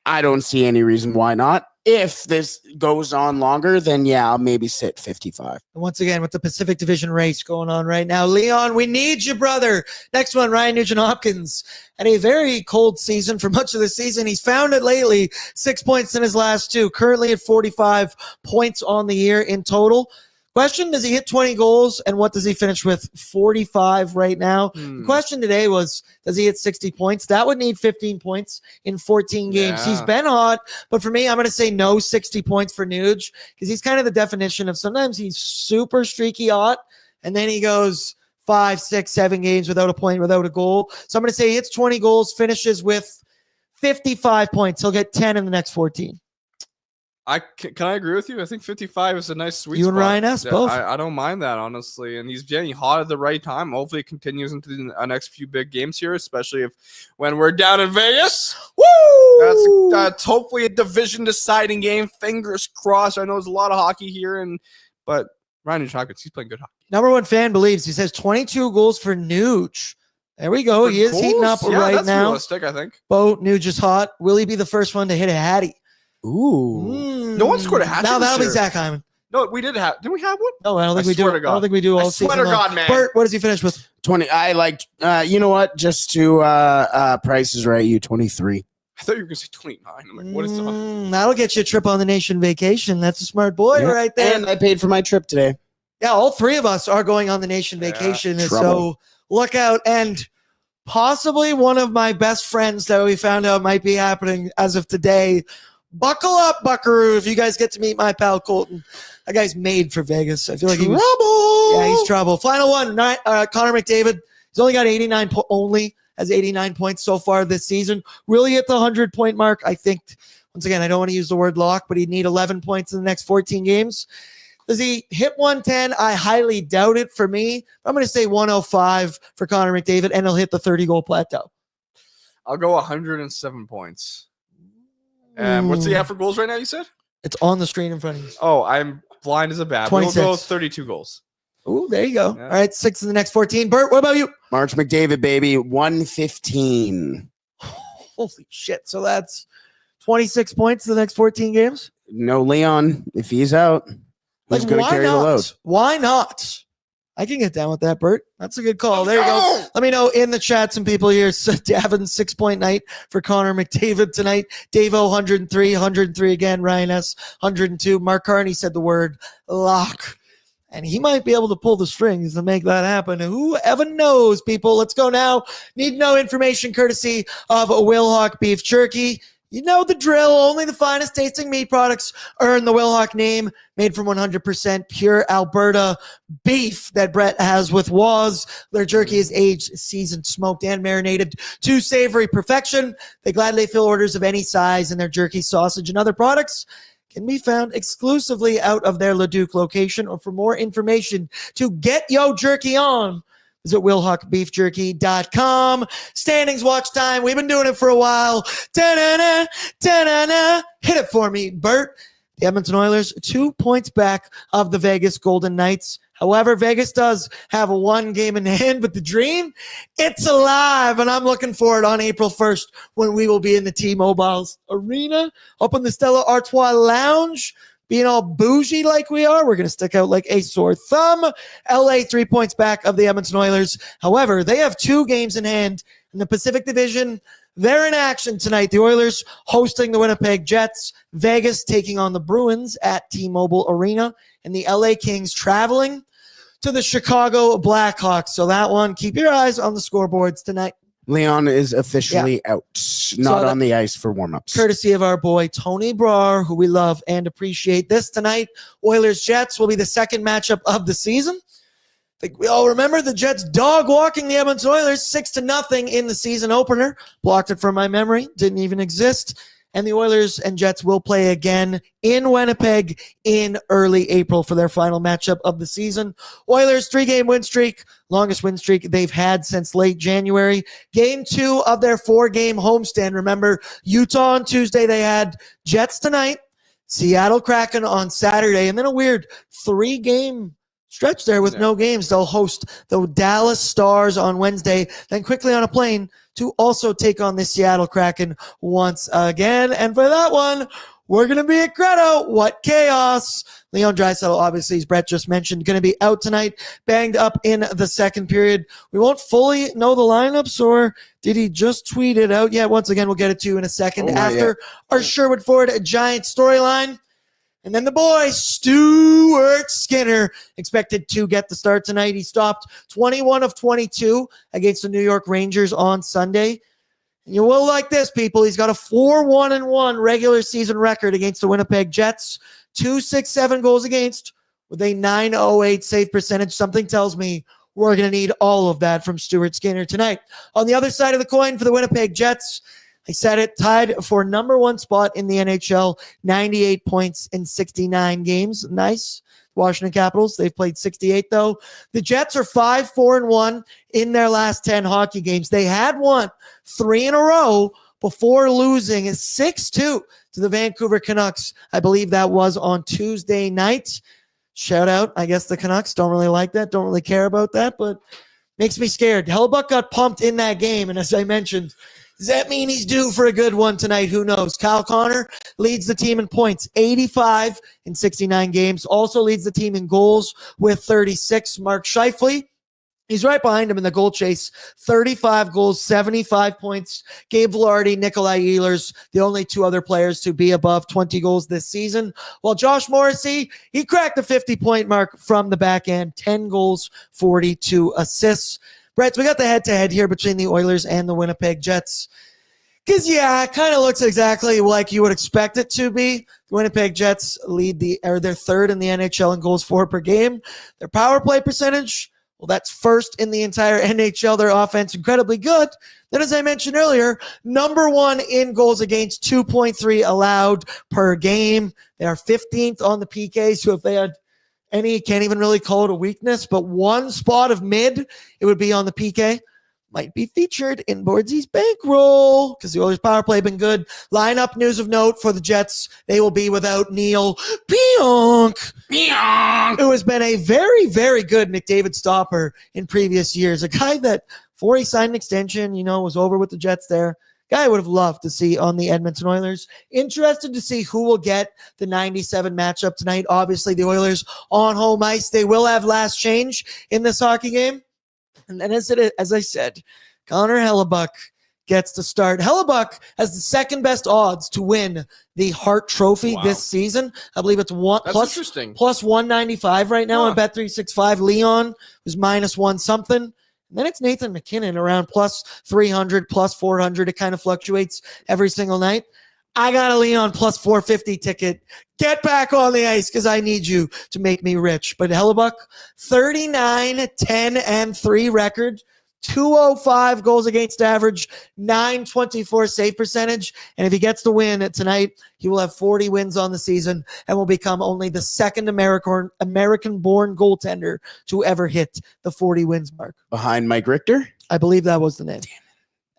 I don't see any reason why not. If this goes on longer, then yeah, I'll maybe sit 55. And once again, with the Pacific Division race going on right now, Leon, we need you, brother. Next one, Ryan Nugent-Hopkins had a very cold season for much of the season. He's found it lately. 6 points in his last 2. Currently at 45 points on the year in total. Question, does he hit 20 goals, and what does he finish with? 45 right now. The question today was, does he hit 60 points? That would need 15 points in 14 games. Yeah. He's been hot, but for me, I'm going to say no 60 points for Nuge, because he's kind of the definition of sometimes he's super streaky hot, and then he goes 5, 6, 7 games without a point, without a goal. So I'm going to say he hits 20 goals, finishes with 55 points. He'll get 10 in the next 14. Can I agree with you? I think 55 is a nice sweet You spot. and Ryan S. both. I don't mind that, honestly. And he's getting hot at the right time. Hopefully it continues into the next few big games here, especially when we're down in Vegas. Woo! That's hopefully a division deciding game. Fingers crossed. I know there's a lot of hockey here, but Ryan Nugent-Hopkins, he's playing good hockey. Number one fan believes. He says 22 goals for Nuge. There we go. He is heating up right that's now. realistic, I think. Bo, Nuge is hot. Will he be the first one to hit a hattie? Ooh. No one scored a hat trick No, this that'll be year. Zach Hyman. No, we did have. Didn't we have one? No, I don't think I we do. swear to I don't God. think we do all I season swear to long. God, man. Bert, what does he finish with? 20. I like, you know what? Just to Price is Right, you 23. I thought you were going to say 29. I'm like, what is that? That'll get you a trip on the nation vacation. That's a smart boy right there. And I paid for my trip today. Yeah, all three of us are going on the nation vacation. So trouble. look out. And possibly one of my best friends that we found out might be happening as of today. Buckle up, buckaroo, if you guys get to meet my pal Colton. That guy's made for Vegas. I feel like he's trouble. Final one, Connor McDavid. He's only got 89 has 89 points so far this season. Really hit the 100-point mark. I think, once again, I don't want to use the word lock, but he'd need 11 points in the next 14 games. Does he hit 110? I highly doubt it for me. I'm going to say 105 for Connor McDavid, and he'll hit the 30-goal plateau. I'll go 107 points. And what's he have for goals right now, you said? It's on the screen in front of you. Oh, I'm blind as a bat. 26. We'll go 32 goals. Ooh, there you go. Yeah. All right, 6 in the next 14. Bert, what about you? March McDavid, baby, 115. Holy shit. So that's 26 points in the next 14 games? No Leon. If he's out, who's going to carry the load? Why not? I can get down with that, Bert. That's a good call. There you go. Let me know in the chat, some people here. Davin, 6-point night for Connor McDavid tonight. Davo, 103 again. Ryan S, 102. Mark Carney said the word lock. And he might be able to pull the strings to make that happen. Whoever knows, people. Let's go now. Need no information courtesy of Wilhock Beef Jerky. You know the drill. Only the finest tasting meat products earn the Wilhock name. Made from 100% pure Alberta beef that Brett has with Waz. Their jerky is aged, seasoned, smoked, and marinated to savory perfection. They gladly fill orders of any size, and their jerky, sausage, and other products can be found exclusively out of their Leduc location. Or for more information to get yo jerky on, visit WilhockBeefJerky.com. Standings, watch time. We've been doing it for a while. Da-na-na, da-na-na. Hit it for me, Bert. The Edmonton Oilers 2 points back of the Vegas Golden Knights. However, Vegas does have one game in hand, but the dream, it's alive, and I'm looking for it on April 1st when we will be in the T-Mobile's arena up in the Stella Artois Lounge. Being all bougie like we are, we're going to stick out like a sore thumb. LA 3 points back of the Edmonton Oilers. However, they have 2 games in hand in the Pacific Division. They're in action tonight. The Oilers hosting the Winnipeg Jets. Vegas taking on the Bruins at T-Mobile Arena. And the LA Kings traveling to the Chicago Blackhawks. So that one, keep your eyes on the scoreboards tonight. Leon is officially out, not on the ice for warmups. Courtesy of our boy Tony Brar, who we love and appreciate. This tonight, Oilers-Jets will be the second matchup of the season. I think we all remember the Jets dog walking the Edmonton Oilers 6-0 in the season opener. Blocked it from my memory. Didn't even exist. and the Oilers and Jets will play again in Winnipeg in early April for their final matchup of the season. Oilers 3-game win streak, longest win streak they've had since late January. Game 2 of their 4-game homestand. Remember, Utah on Tuesday, they had Jets tonight, Seattle Kraken on Saturday, and then a weird 3-game stretch there with no games. They'll host the Dallas Stars on Wednesday, then quickly on a plane to also take on the Seattle Kraken once again. And for that one, we're going to be at Greta. What chaos. Leon Draisaitl, obviously, as Brett just mentioned, going to be out tonight, banged up in the second period. We won't fully know the lineups, or did he just tweet it out? Yeah, once again, we'll get it to you in a second after our Sherwood Ford Giant storyline. And then the boy, Stuart Skinner, expected to get the start tonight. He stopped 21 of 22 against the New York Rangers on Sunday. And you will like this, people. He's got a 4-1-1 regular season record against the Winnipeg Jets. 2.67 goals against with a 9.08 save percentage. Something tells me we're going to need all of that from Stuart Skinner tonight. On the other side of the coin for the Winnipeg Jets, I said it, tied for number 1 spot in the NHL, 98 points in 69 games. Nice. Washington Capitals, they've played 68, though. The Jets are 5-4-1 in their last 10 hockey games. They had won 3 in a row before losing 6-2 to the Vancouver Canucks. I believe that was on Tuesday night. Shout out. I guess the Canucks don't really like that, don't really care about that, but makes me scared. Hellebuyck got pumped in that game, and as I mentioned, does that mean he's due for a good one tonight? Who knows? Kyle Connor leads the team in points, 85 in 69 games. Also leads the team in goals with 36. Mark Scheifele, he's right behind him in the goal chase, 35 goals, 75 points. Gabe Vilardi, Nikolai Ehlers, the only 2 other players to be above 20 goals this season. While Josh Morrissey, he cracked the 50-point mark from the back end, 10 goals, 42 assists. Brett, we got the head-to-head here between the Oilers and the Winnipeg Jets. Because, yeah, it kind of looks exactly like you would expect it to be. The Winnipeg Jets they're third in the NHL in goals for per game. Their power play percentage, well, that's first in the entire NHL. Their offense, incredibly good. Then, as I mentioned earlier, number 1 in goals against, 2.3 allowed per game. They are 15th on the PK, so if they had any, can't even really call it a weakness, but 1 spot of mid, it would be on the PK. Might be featured in Bordzy's bankroll because the Oilers power play have been good. Lineup news of note for the Jets. They will be without Neil Pionk, who has been a very, very good McDavid stopper in previous years. A guy that, before he signed an extension, was over with the Jets there. Guy I would have loved to see on the Edmonton Oilers. Interested to see who will get the 97 matchup tonight. Obviously, the Oilers on home ice. They will have last change in this hockey game. And then as I said, Connor Hellebuyck gets to start. Hellebuyck has the second best odds to win the Hart Trophy this season. I believe it's plus 195 right now on Bet365. Leon is -1 something. And then it's Nathan McKinnon around plus 300, plus 400. It kind of fluctuates every single night. I got a Leon plus 450 ticket. Get back on the ice because I need you to make me rich. But Hellebuyck, 39, 10, and 3 record. 205 goals against average, 924 save percentage. And if he gets the win tonight, he will have 40 wins on the season and will become only the second American-born goaltender to ever hit the 40 wins mark. Behind Mike Richter? I believe that was the name.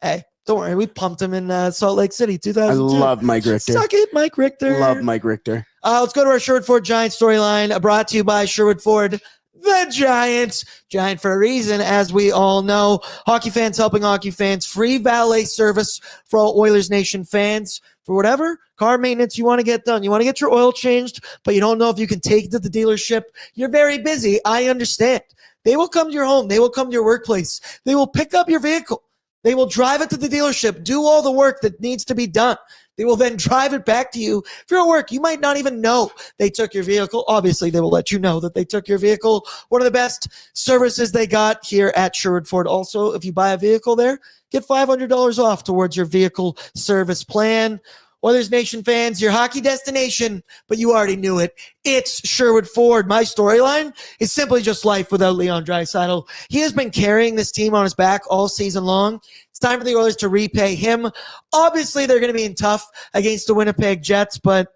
Hey, don't worry. We pumped him in Salt Lake City, 2002. I love Mike Richter. Suck it, Mike Richter. Love Mike Richter. Let's go to our Sherwood Ford Giant storyline, brought to you by Sherwood Ford, the Giants. Giant for a reason, as we all know. Hockey fans helping hockey fans. Free valet service for all Oilers Nation fans. For whatever car maintenance you want to get done. You want to get your oil changed, but you don't know if you can take it to the dealership. You're very busy. I understand. They will come to your home. They will come to your workplace. They will pick up your vehicle. They will drive it to the dealership, do all the work that needs to be done. They will then drive it back to you. If you're at work, you might not even know they took your vehicle. Obviously, they will let you know that they took your vehicle. One of the best services they got here at Sherwood Ford. Also, if you buy a vehicle there, get $500 off towards your vehicle service plan. Oilers Nation fans, your hockey destination, but you already knew it. It's Sherwood Ford. My storyline is simply just life without Leon Draisaitl. He has been carrying this team on his back all season long. It's time for the Oilers to repay him. Obviously, they're going to be in tough against the Winnipeg Jets, but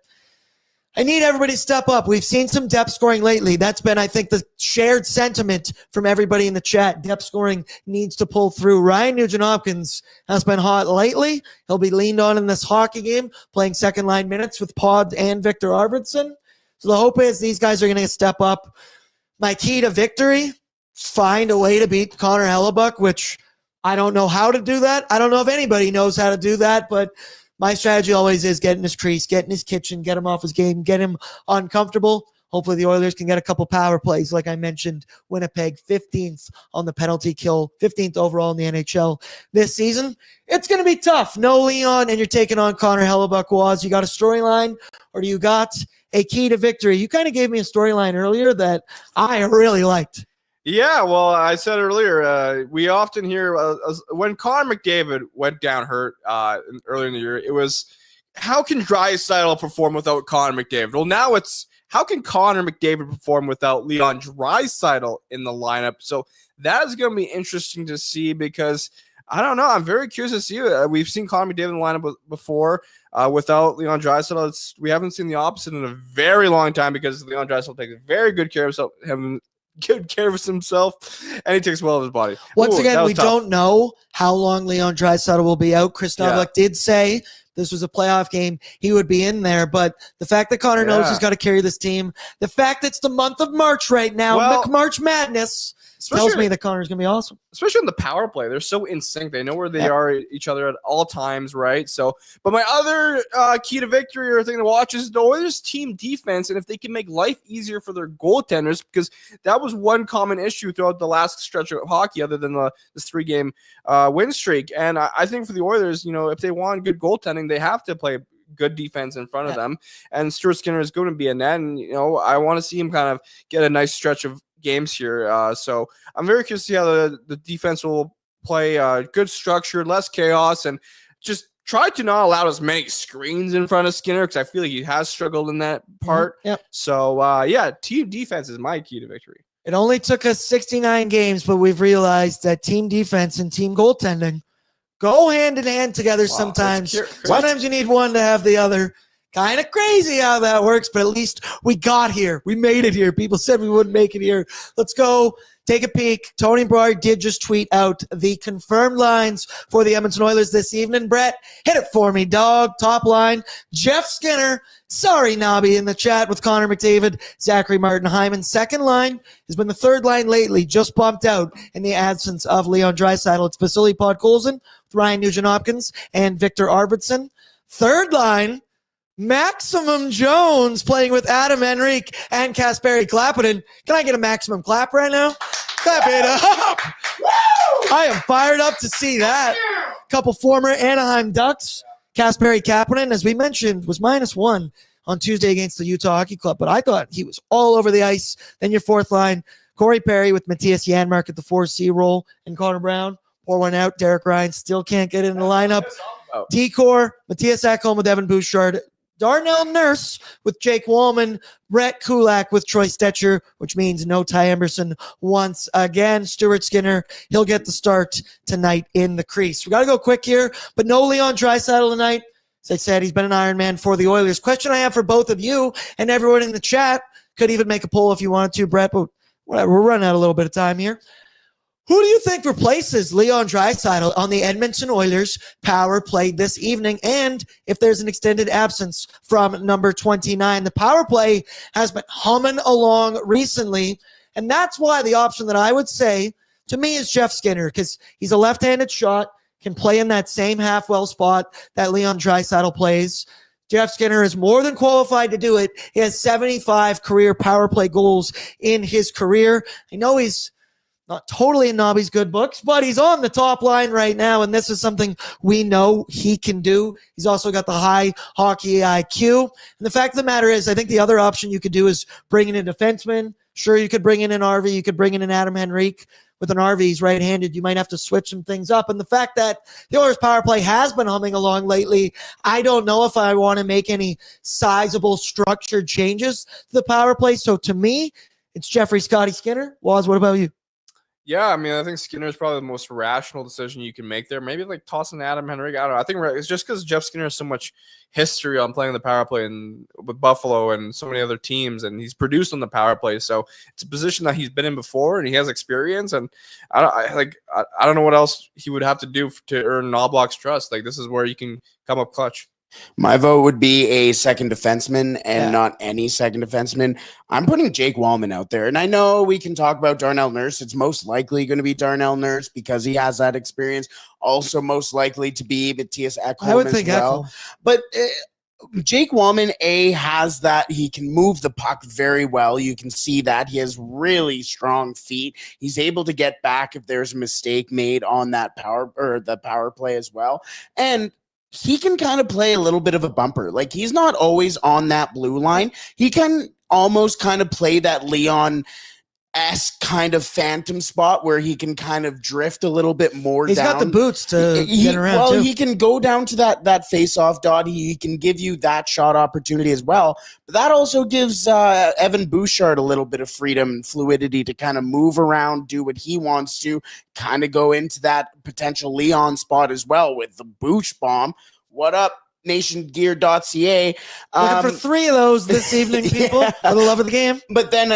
I need everybody to step up. We've seen some depth scoring lately. That's been, I think, the shared sentiment from everybody in the chat. Depth scoring needs to pull through. Ryan Nugent-Hopkins has been hot lately. He'll be leaned on in this hockey game, playing second-line minutes with Pod and Victor Arvidsson. So the hope is these guys are going to step up. My key to victory, find a way to beat Connor Hellebuck, which I don't know how to do that. I don't know if anybody knows how to do that, but my strategy always is get in his crease, get in his kitchen, get him off his game, get him uncomfortable. Hopefully the Oilers can get a couple power plays. Like I mentioned, Winnipeg 15th on the penalty kill, 15th overall in the NHL this season. It's going to be tough. No Leon, and you're taking on Connor Hellebuck. Was you got a storyline, or do you got a key to victory? You kind of gave me a storyline earlier that I really liked. Yeah, well, I said earlier, we often hear when Connor McDavid went down hurt earlier in the year, it was, how can Draisaitl perform without Connor McDavid? Well, now it's, how can Connor McDavid perform without Leon Draisaitl in the lineup? So that is going to be interesting to see, because I don't know. I'm very curious to see. We've seen Connor McDavid in the lineup before without Leon Draisaitl. We haven't seen the opposite in a very long time, because Leon Draisaitl takes very good care of himself, and he takes well of his body. Once again, we don't know how long Leon Draisaitl will be out. Chris Novak did say this was a playoff game, he would be in there, but the fact that Connor knows he's got to carry this team, the fact that it's the month of March right now, March Madness, tells me that Connor's going to be awesome. Especially on the power play. They're so in sync. They know where they are each other at all times, right? So, but my other key to victory or thing to watch is the Oilers team defense, and if they can make life easier for their goaltenders, because that was one common issue throughout the last stretch of hockey, other than this 3-game win streak. And I think for the Oilers, if they want good goaltending, they have to play good defense in front of them. And Stuart Skinner is going to be a net, and I want to see him kind of get a nice stretch of games here. So I'm very curious to see how the defense will play. Good structure, less chaos, and just try to not allow as many screens in front of Skinner, because I feel like he has struggled in that part. So team defense is my key to victory. It only took us 69 games, but we've realized that team defense and team goaltending go hand in hand together sometimes. Sometimes you need one to have the other. Kind of crazy how that works, but at least we got here. We made it here. People said we wouldn't make it here. Let's go take a peek. Tony Broyer did just tweet out the confirmed lines for the Edmonton Oilers this evening. Brett, hit it for me, dog. Top line, Jeff Skinner. Sorry, Nobby, in the chat with Connor McDavid, Zachary Martin Hyman. Second line has been the third line lately, just bumped out in the absence of Leon Draisaitl. It's Vasily Podkolzin with Ryan Nugent-Hopkins and Victor Arvidsson. Third line, Maximum Jones playing with Adam Henrique and Kasperi Kapanen. Can I get a maximum clap right now? Clap it up. I am fired up to see that. Couple former Anaheim Ducks. Kasperi Kapanen, as we mentioned, was -1 on Tuesday against the Utah Hockey Club, but I thought he was all over the ice. Then your fourth line, Corey Perry with Matthias Janmark at the 4C role, and Connor Brown. Pour one out. Derek Ryan still can't get in the lineup. Decor, Matthias Ekholm with Evan Bouchard. Darnell Nurse with Jake Wallman, Brett Kulak with Troy Stetcher, which means no Ty Emberson once again. Stuart Skinner, he'll get the start tonight in the crease. We got to go quick here, but no Leon Draisaitl tonight. As I said, he's been an Iron Man for the Oilers. Question I have for both of you and everyone in the chat, could even make a poll if you wanted to, Brett, but whatever, we're running out a little bit of time here. Who do you think replaces Leon Draisaitl on the Edmonton Oilers power play this evening? And if there's an extended absence from number 29, the power play has been humming along recently. And that's why the option that I would say to me is Jeff Skinner, because he's a left-handed shot, can play in that same half-well spot that Leon Draisaitl plays. Jeff Skinner is more than qualified to do it. He has 75 career power play goals in his career. I know he's not totally in Nobby's good books, but he's on the top line right now, and this is something we know he can do. He's also got the high hockey IQ. And the fact of the matter is, I think the other option you could do is bring in a defenseman. Sure, you could bring in an RV, you could bring in an Adam Henrique. with an RV, he's right-handed. You might have to switch some things up. And the fact that the Oilers power play has been humming along lately, I don't know if I want to make any sizable structured changes to the power play. So to me, it's Jeffrey Scotty Skinner. Waz, what about you? Yeah, I mean, I think Skinner is probably the most rational decision you can make there. Maybe like tossing Adam Henrique. I don't know. I think it's just because Jeff Skinner has so much history on playing the power play and with Buffalo and so many other teams, and he's produced on the power play. So it's a position that he's been in before, and he has experience. And I don't know what else he would have to do to earn Knobloch's trust. Like, this is where you can come up clutch. My vote would be a second defenseman and not any second defenseman. I'm putting Jake Wallman out there. And I know we can talk about Darnell Nurse. It's most likely going to be Darnell Nurse because he has that experience. Also most likely to be Matthias Ekholm I would think well. Ekholm. But Jake Wallman, has that. He can move the puck very well. You can see that. He has really strong feet. He's able to get back if there's a mistake made on that the power play as well. And he can kind of play a little bit of a bumper. Like, he's not always on that blue line. He can almost kind of play that Leon-esque kind of phantom spot where he can kind of drift a little bit more He's down. got the boots to get around, well, too. he can go down to that face-off dot. He can give you that shot opportunity as well. But that also gives Evan Bouchard a little bit of freedom and fluidity to kind of move around, do what he wants to, kind of go into that potential Leon spot as well with the Booch bomb. What up, nationgear.ca? Looking for 3 of those this evening, people, for the love of the game. But then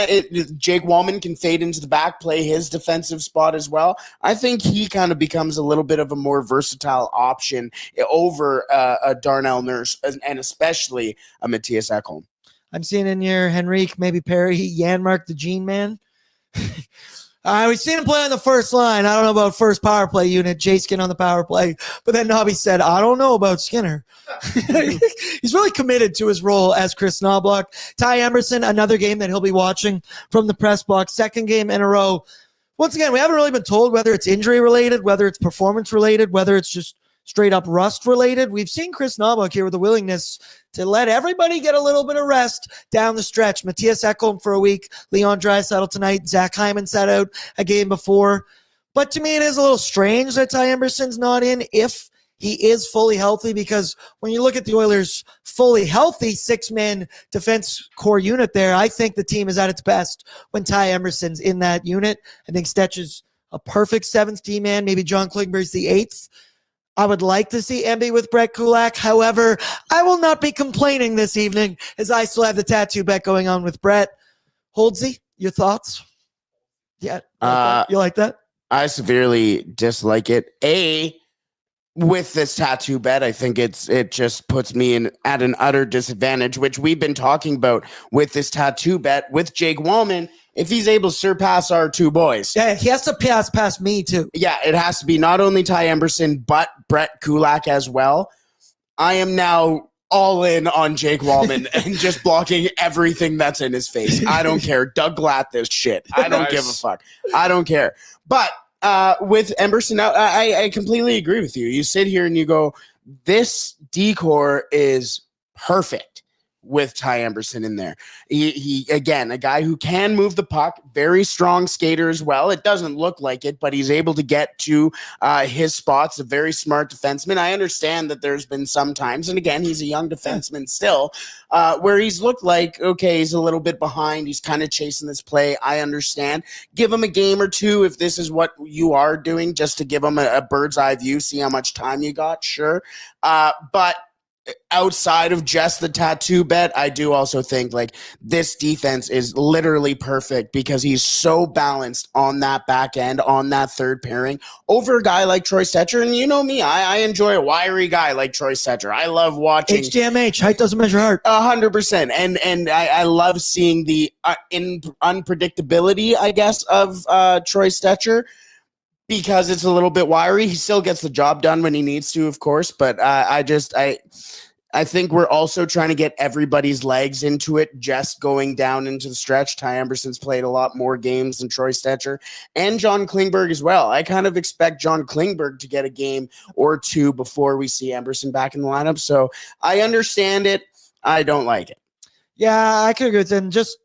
Jake Wallman can fade into the back, play his defensive spot as well. I think he kind of becomes a little bit of a more versatile option over a Darnell Nurse and especially a Matthias Ekholm. I'm seeing in here Henrique, maybe Perry, Janmark, the Gene Man. We've seen him play on the first line. I don't know about first power play unit, Jay Skin on the power play. But then Nobby said, I don't know about Skinner. He's really committed to his role as Chris Knobloch. Ty Emerson, another game that he'll be watching from the press box. Second game in a row. Once again, we haven't really been told whether it's injury related, whether it's performance related, whether it's just straight up rust related. We've seen Chris Knobloch here with the willingness to let everybody get a little bit of rest down the stretch. Matthias Ekholm for a week, Leon Draisaitl tonight, Zach Hyman sat out a game before. But to me, it is a little strange that Ty Emerson's not in if he is fully healthy, because when you look at the Oilers' fully healthy 6-man defense core unit there, I think the team is at its best when Ty Emerson's in that unit. I think Stetch is a perfect 7th D-man. Maybe John Klingberg's the 8th. I would like to see Emby with Brett Kulak. However, I will not be complaining this evening as I still have the tattoo bet going on with Brett. Holdsy, your thoughts? Yeah. You like that? I severely dislike it. With this tattoo bet, I think it just puts me at an utter disadvantage, which we've been talking about with this tattoo bet with Jake Wallman. If he's able to surpass our 2 boys. Yeah, he has to pass past me, too. Yeah, it has to be not only Ty Emerson, but Brett Kulak as well. I am now all in on Jake Wallman and just blocking everything that's in his face. I don't care. Doug Glatt this shit. I don't give a fuck. I don't care. But with Emerson out, I completely agree with you. You sit here and you go, this decor is perfect with Ty Emerson in there. He again, a guy who can move the puck, very strong skater as well. It doesn't look like it, but he's able to get to his spots, a very smart defenseman. I understand that there's been some times, and again, he's a young defenseman still, where he's looked like, okay, he's a little bit behind. He's kind of chasing this play. I understand. Give him a game or 2 if this is what you are doing, just to give him a bird's eye view, see how much time you got, sure. But outside of just the tattoo bet, I do also think like this defense is literally perfect because he's so balanced on that back end, on that third pairing over a guy like Troy Stecher. And you know me, I enjoy a wiry guy like Troy Stecher. I love watching HDMH, height doesn't measure heart. 100%. And I love seeing the unpredictability, I guess, of Troy Stecher. Because it's a little bit wiry. He still gets the job done when he needs to, of course. But I think we're also trying to get everybody's legs into it, just going down into the stretch. Ty Emerson's played a lot more games than Troy Stecher and John Klingberg as well. I kind of expect John Klingberg to get a game or 2 before we see Emerson back in the lineup. So I understand it. I don't like it. Yeah, I could agree with that. And just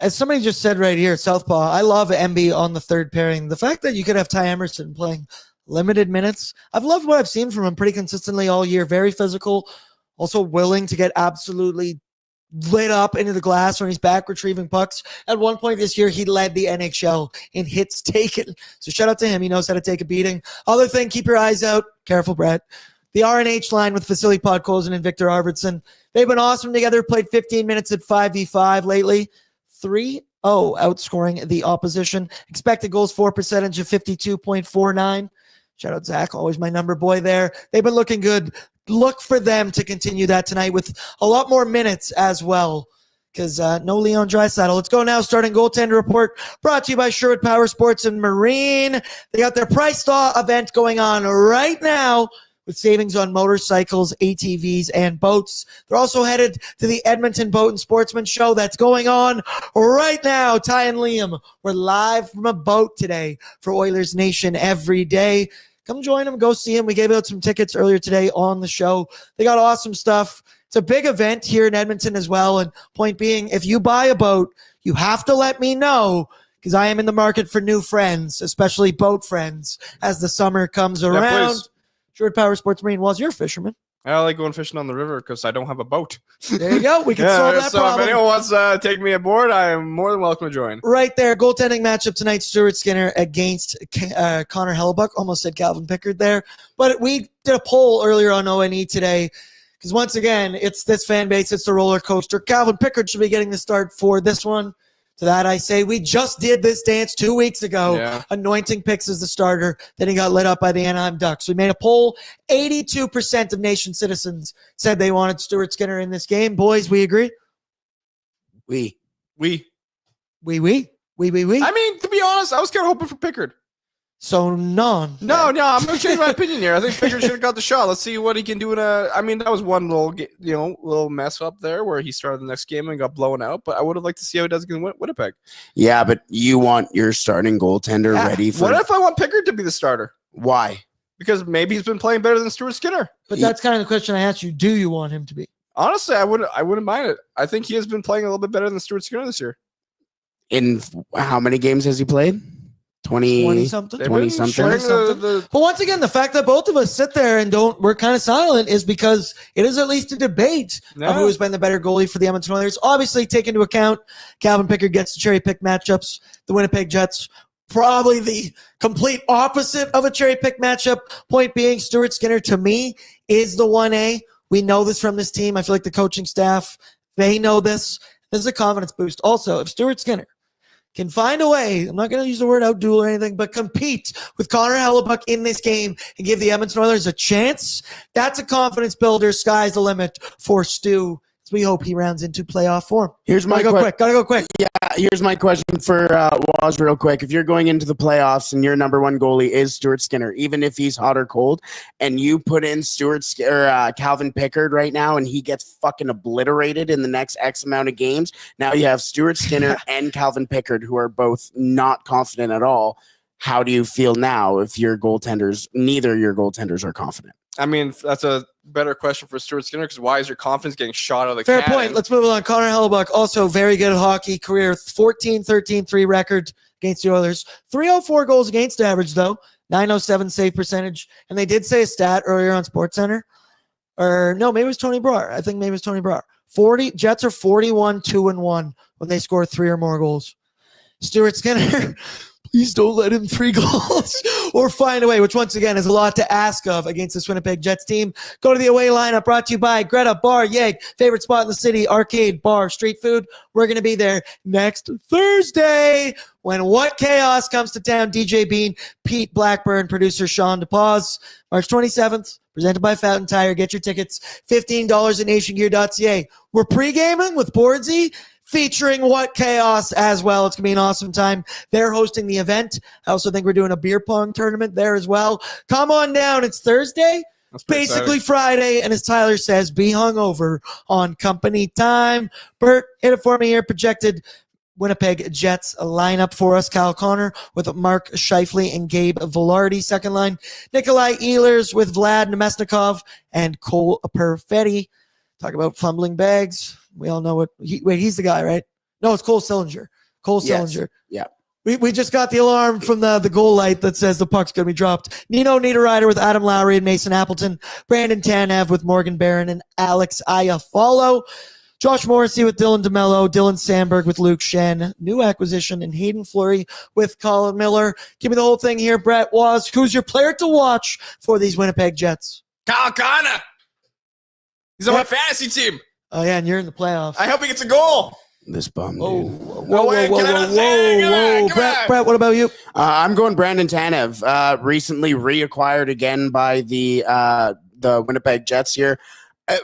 As somebody just said right here, Southpaw, I love MB on the third pairing. The fact that you could have Ty Emerson playing limited minutes, I've loved what I've seen from him pretty consistently all year. Very physical, also willing to get absolutely lit up into the glass when he's back retrieving pucks. At one point this year, he led the NHL in hits taken. So shout out to him. He knows how to take a beating. Other thing, keep your eyes out. Careful, Brett. The RNH line with Vasily Podkolzin and Victor Arvidsson. They've been awesome together. Played 15 minutes at 5v5 lately. 3-0 outscoring the opposition. Expected goals for percentage of 52.49. Shout out Zach, always my number boy there. They've been looking good. Look for them to continue that tonight with a lot more minutes as well, because no Leon Draisaitl. Let's go now. Starting goaltender report brought to you by Sherwood Power Sports and Marine. They got their Price Thaw event going on right now, with savings on motorcycles, ATVs, and boats. They're also headed to the Edmonton Boat and Sportsman Show that's going on right now. Ty and Liam, we're live from a boat today for Oilers Nation every day. Come join them, go see them. We gave out some tickets earlier today on the show. They got awesome stuff. It's a big event here in Edmonton as well. And point being, if you buy a boat, you have to let me know, because I am in the market for new friends, especially boat friends, as the summer comes around. Sherwood Power Sports Marine. Well, you're a fisherman. I like going fishing on the river because I don't have a boat. There you go. We can solve that problem. If anyone wants to take me aboard, I am more than welcome to join. Right there. Goaltending matchup tonight, Stuart Skinner against Connor Hellebuck. Almost said Calvin Pickard there. But we did a poll earlier on ONE today, because once again, it's this fan base. It's the roller coaster. Calvin Pickard should be getting the start for this one. To that I say, we just did this dance 2 weeks ago, anointing Picks as the starter. Then he got lit up by the Anaheim Ducks. We made a poll. 82% of nation citizens said they wanted Stuart Skinner in this game. Boys, we agree? We. I mean, to be honest, I was kind of hoping for Pickard. So none. No, I'm going to change my opinion here. I think Pickard should have got the shot. Let's see what he can do in that was one little mess up there where he started the next game and got blown out. But I would have liked to see how he does against Winnipeg. Yeah, but you want your starting goaltender ready for... What if I want Pickard to be the starter? Why? Because maybe he's been playing better than Stuart Skinner. But that's kind of the question I asked you. Do you want him to be? Honestly, I wouldn't mind it. I think he has been playing a little bit better than Stuart Skinner this year. In how many games has he played? 20 something. But once again, the fact that both of us sit there and we're kind of silent is because it is at least a debate of who has been the better goalie for the Edmonton Oilers. Obviously, take into account Calvin Pickard gets to cherry pick matchups. The Winnipeg Jets, probably the complete opposite of a cherry pick matchup. Point being, Stuart Skinner to me is the 1A. We know this from this team. I feel like the coaching staff, they know this. This is a confidence boost. Also, if Stuart Skinner can find a way, I'm not going to use the word outduel or anything, but compete with Connor Hellebuck in this game and give the Edmonton Oilers a chance, that's a confidence builder. Sky's the limit for Stu. We hope he rounds into playoff form. Here's my Gotta go quick. Yeah, here's my question for Waz real quick. If you're going into the playoffs and your number one goalie is Stuart Skinner, even if he's hot or cold, and you put in Calvin Pickard right now and he gets fucking obliterated in the next X amount of games, now you have Stuart Skinner and Calvin Pickard, who are both not confident at all. How do you feel now if neither your goaltenders are confident? I mean, that's a better question for Stuart Skinner, because why is your confidence getting shot out of the Fair cannon? point. Let's move on. Connor Hellebuck, also very good hockey career, 14-13-3 record against the Oilers. 304 goals against average, though. 907 save percentage. And they did say a stat earlier on SportsCenter. Or no, maybe it was Tony Brar. I think maybe it was Tony Brar. Jets are 41-2-1 when they score 3 or more goals. Stuart Skinner... Please don't let him 3 goals or find a way, which once again is a lot to ask of against this Winnipeg Jets team. Go to the away lineup brought to you by Greta Bar Yeg, favorite spot in the city, arcade, bar, street food. We're going to be there next Thursday when What Chaos comes to town. DJ Bean, Pete Blackburn, producer Sean DePaz. March 27th, presented by Fountain Tire. Get your tickets, $15 at nationgear.ca. We're pre-gaming with Bordzy, featuring What Chaos as well. It's going to be an awesome time. They're hosting the event. I also think we're doing a beer pong tournament there as well. Come on down. It's Thursday, basically exciting. Friday, and as Tyler says, be hungover on company time. Bert, hit it for me here. Projected Winnipeg Jets lineup for us. Kyle Connor with Mark Scheifele and Gabe Velarde. Second line, Nikolai Ehlers with Vlad Nemesnikov and Cole Perfetti. Talk about fumbling bags. We all know he's the guy, right? No, it's Cole Sillinger. Cole Yes. Sillinger. Yeah. We just got the alarm from the goal light that says the puck's going to be dropped. Nino Niederreiter with Adam Lowry and Mason Appleton. Brandon Tanev with Morgan Barron and Alex Iafallo. Josh Morrissey with Dylan DeMello. Dylan Sandberg with Luke Shen. New acquisition. And Hayden Fleury with Colin Miller. Give me the whole thing here, Brett. Who's your player to watch for these Winnipeg Jets? Kyle Connor. He's on my fantasy team. Oh, yeah, and you're in the playoffs. I hope he gets a goal. This bum, Oh, dude. whoa. Brett, what about you? I'm going Brandon Tanev. Recently reacquired again by the Winnipeg Jets here.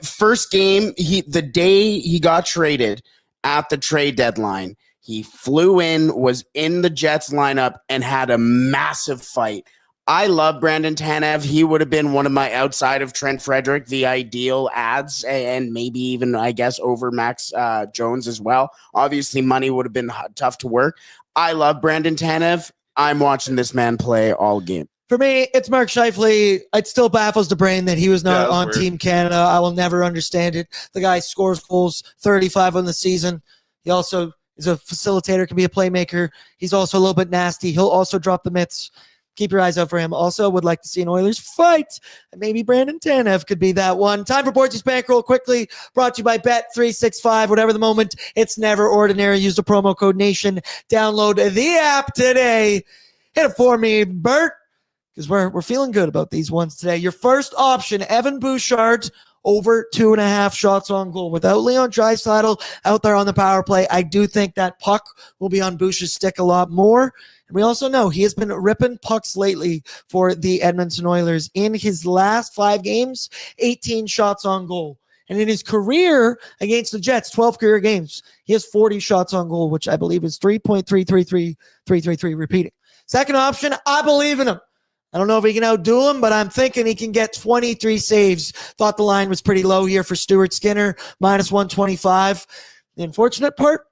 First game, the day he got traded at the trade deadline, he flew in, was in the Jets lineup, and had a massive fight. I love Brandon Tanev. He would have been one of my, outside of Trent Frederick, the ideal ads, and maybe even, I guess, over Max Jones as well. Obviously, money would have been tough to work. I love Brandon Tanev. I'm watching this man play all game. For me, it's Mark Scheifele. It still baffles the brain that he was not on weird. Team Canada. I will never understand it. The guy scores goals, 35 on the season. He also is a facilitator, can be a playmaker. He's also a little bit nasty. He'll also drop the mitts. Keep your eyes out for him. Also, would like to see an Oilers fight. And maybe Brandon Tanev could be that one. Time for Bordzy's Bankroll quickly. Brought to you by Bet365. Whatever the moment, it's never ordinary. Use the promo code NATION. Download the app today. Hit it for me, Bert, because we're feeling good about these ones today. Your first option, Evan Bouchard, over 2.5 shots on goal. Without Leon Draisaitl out there on the power play, I do think that puck will be on Boucher's stick a lot more. And we also know he has been ripping pucks lately for the Edmonton Oilers. In his last 5 games, 18 shots on goal. And in his career against the Jets, 12 career games, he has 40 shots on goal, which I believe is 3.333 repeating. Second option, I believe in him. I don't know if he can outdo him, but I'm thinking he can get 23 saves. Thought the line was pretty low here for Stuart Skinner, minus 125. The unfortunate part,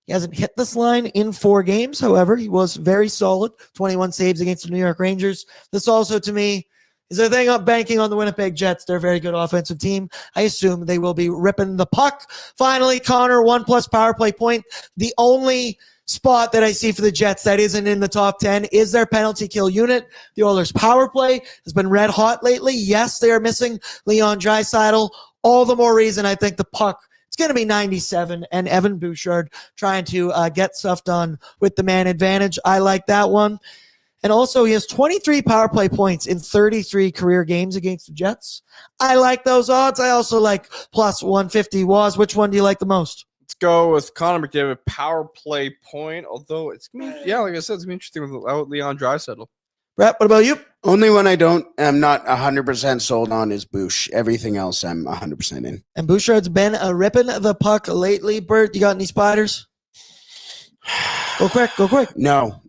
he hasn't hit this line in 4 games. However, he was very solid, 21 saves against the New York Rangers. This also, to me, is a thing of banking on the Winnipeg Jets. They're a very good offensive team. I assume they will be ripping the puck. Finally, Connor, 1+ power play point. The only spot that I see for the Jets that isn't in the top 10 is their penalty kill unit. The Oilers power play has been red hot lately. Yes, they are missing Leon Draisaitl. All the more reason I think the puck, it's going to be 97, and Evan Bouchard trying to get stuff done with the man advantage. I like that one. And also, he has 23 power play points in 33 career games against the Jets. I like those odds. I also like plus 150. Waz, which one do you like the most? Let's go with Connor McDavid, power play point. Although it's like I said, it's gonna be interesting without Leon Draisaitl. Brett, what about you? Only one I'm not 100% sold on is Bouch. Everything else I'm 100% in. And Bouchard's been ripping the puck lately. Bert, you got any spiders? Go quick. No,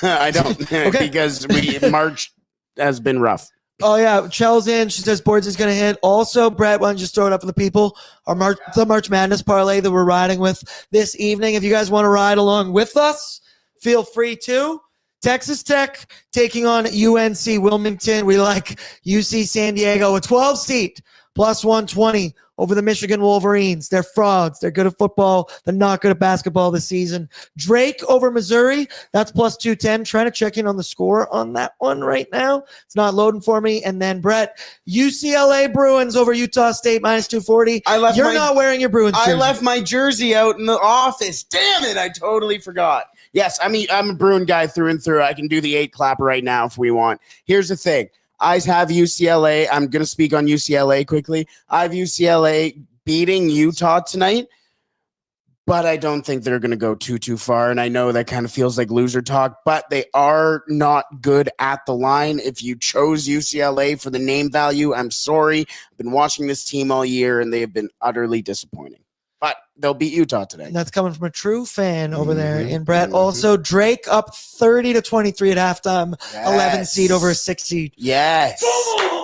I don't. Okay. Because March has been rough. Oh, yeah. Chel's in. She says Boards is going to hit. Also, Brett, why don't you just throw it up for the people? The March Madness parlay that we're riding with this evening. If you guys want to ride along with us, feel free to. Texas Tech taking on UNC Wilmington. We like UC San Diego, a 12-seat, plus 120 over the Michigan Wolverines. They're frauds. They're good at football. They're not good at basketball this season. Drake over Missouri. That's plus 210. Trying to check in on the score on that one right now. It's not loading for me. And then, Brett, UCLA Bruins over Utah State, minus 240. You're not wearing your Bruins jersey. I left my jersey out in the office. Damn it. I totally forgot. Yes, I'm a Bruin guy through and through. I can do the 8 clap right now if we want. Here's the thing. I have UCLA. I'm going to speak on UCLA quickly. I have UCLA beating Utah tonight, but I don't think they're going to go too far. And I know that kind of feels like loser talk, but they are not good at the line. If you chose UCLA for the name value, I'm sorry. I've been watching this team all year, and they have been utterly disappointing. But they'll beat Utah today. And that's coming from a true fan over there in Brett. Also, Drake up 30-23 at halftime, 11 seed over a 6 seed. Yes.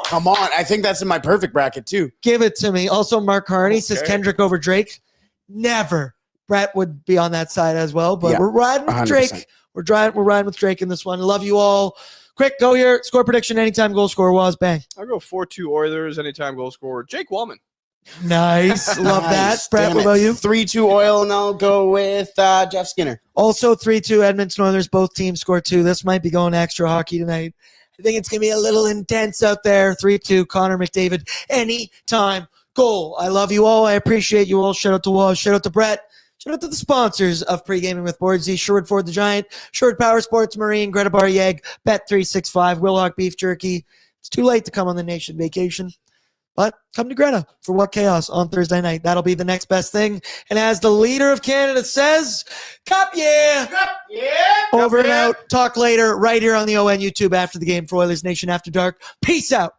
Come on. I think that's in my perfect bracket, too. Give it to me. Also, Mark Carney says Kendrick over Drake. Never. Brett would be on that side as well, but we're riding with 100%. Drake. We're riding with Drake in this one. Love you all. Quick, go here. Score prediction, anytime goal scorer was. Bang. I'll go 4-2 Oilers, anytime goal scorer. Jake Wallman. Nice. Love Nice. that. Brett, Damn what it. about you? 3-2 Oil, and I'll go with Jeff Skinner. Also 3-2 Edmonton Oilers. Both teams score 2. This might be going extra hockey tonight. I think it's going to be a little intense out there. 3-2 Connor McDavid. Anytime goal. I love you all. I appreciate you all. Shout out to Wall. Shout out to Brett. Shout out to the sponsors of Pregaming with Bordzy, Sherwood Ford the Giant, Sherwood Power Sports Marine, Greta Bar Yegg, Bet365, Wilhock Beef Jerky. It's too late to come on the nation vacation, but come to Greta for What Chaos on Thursday night. That'll be the next best thing. And as the leader of Canada says, Cup yeah! Cup, yeah. Over and yeah. out. Talk later right here on the ON YouTube after the game for Oilers Nation After Dark. Peace out.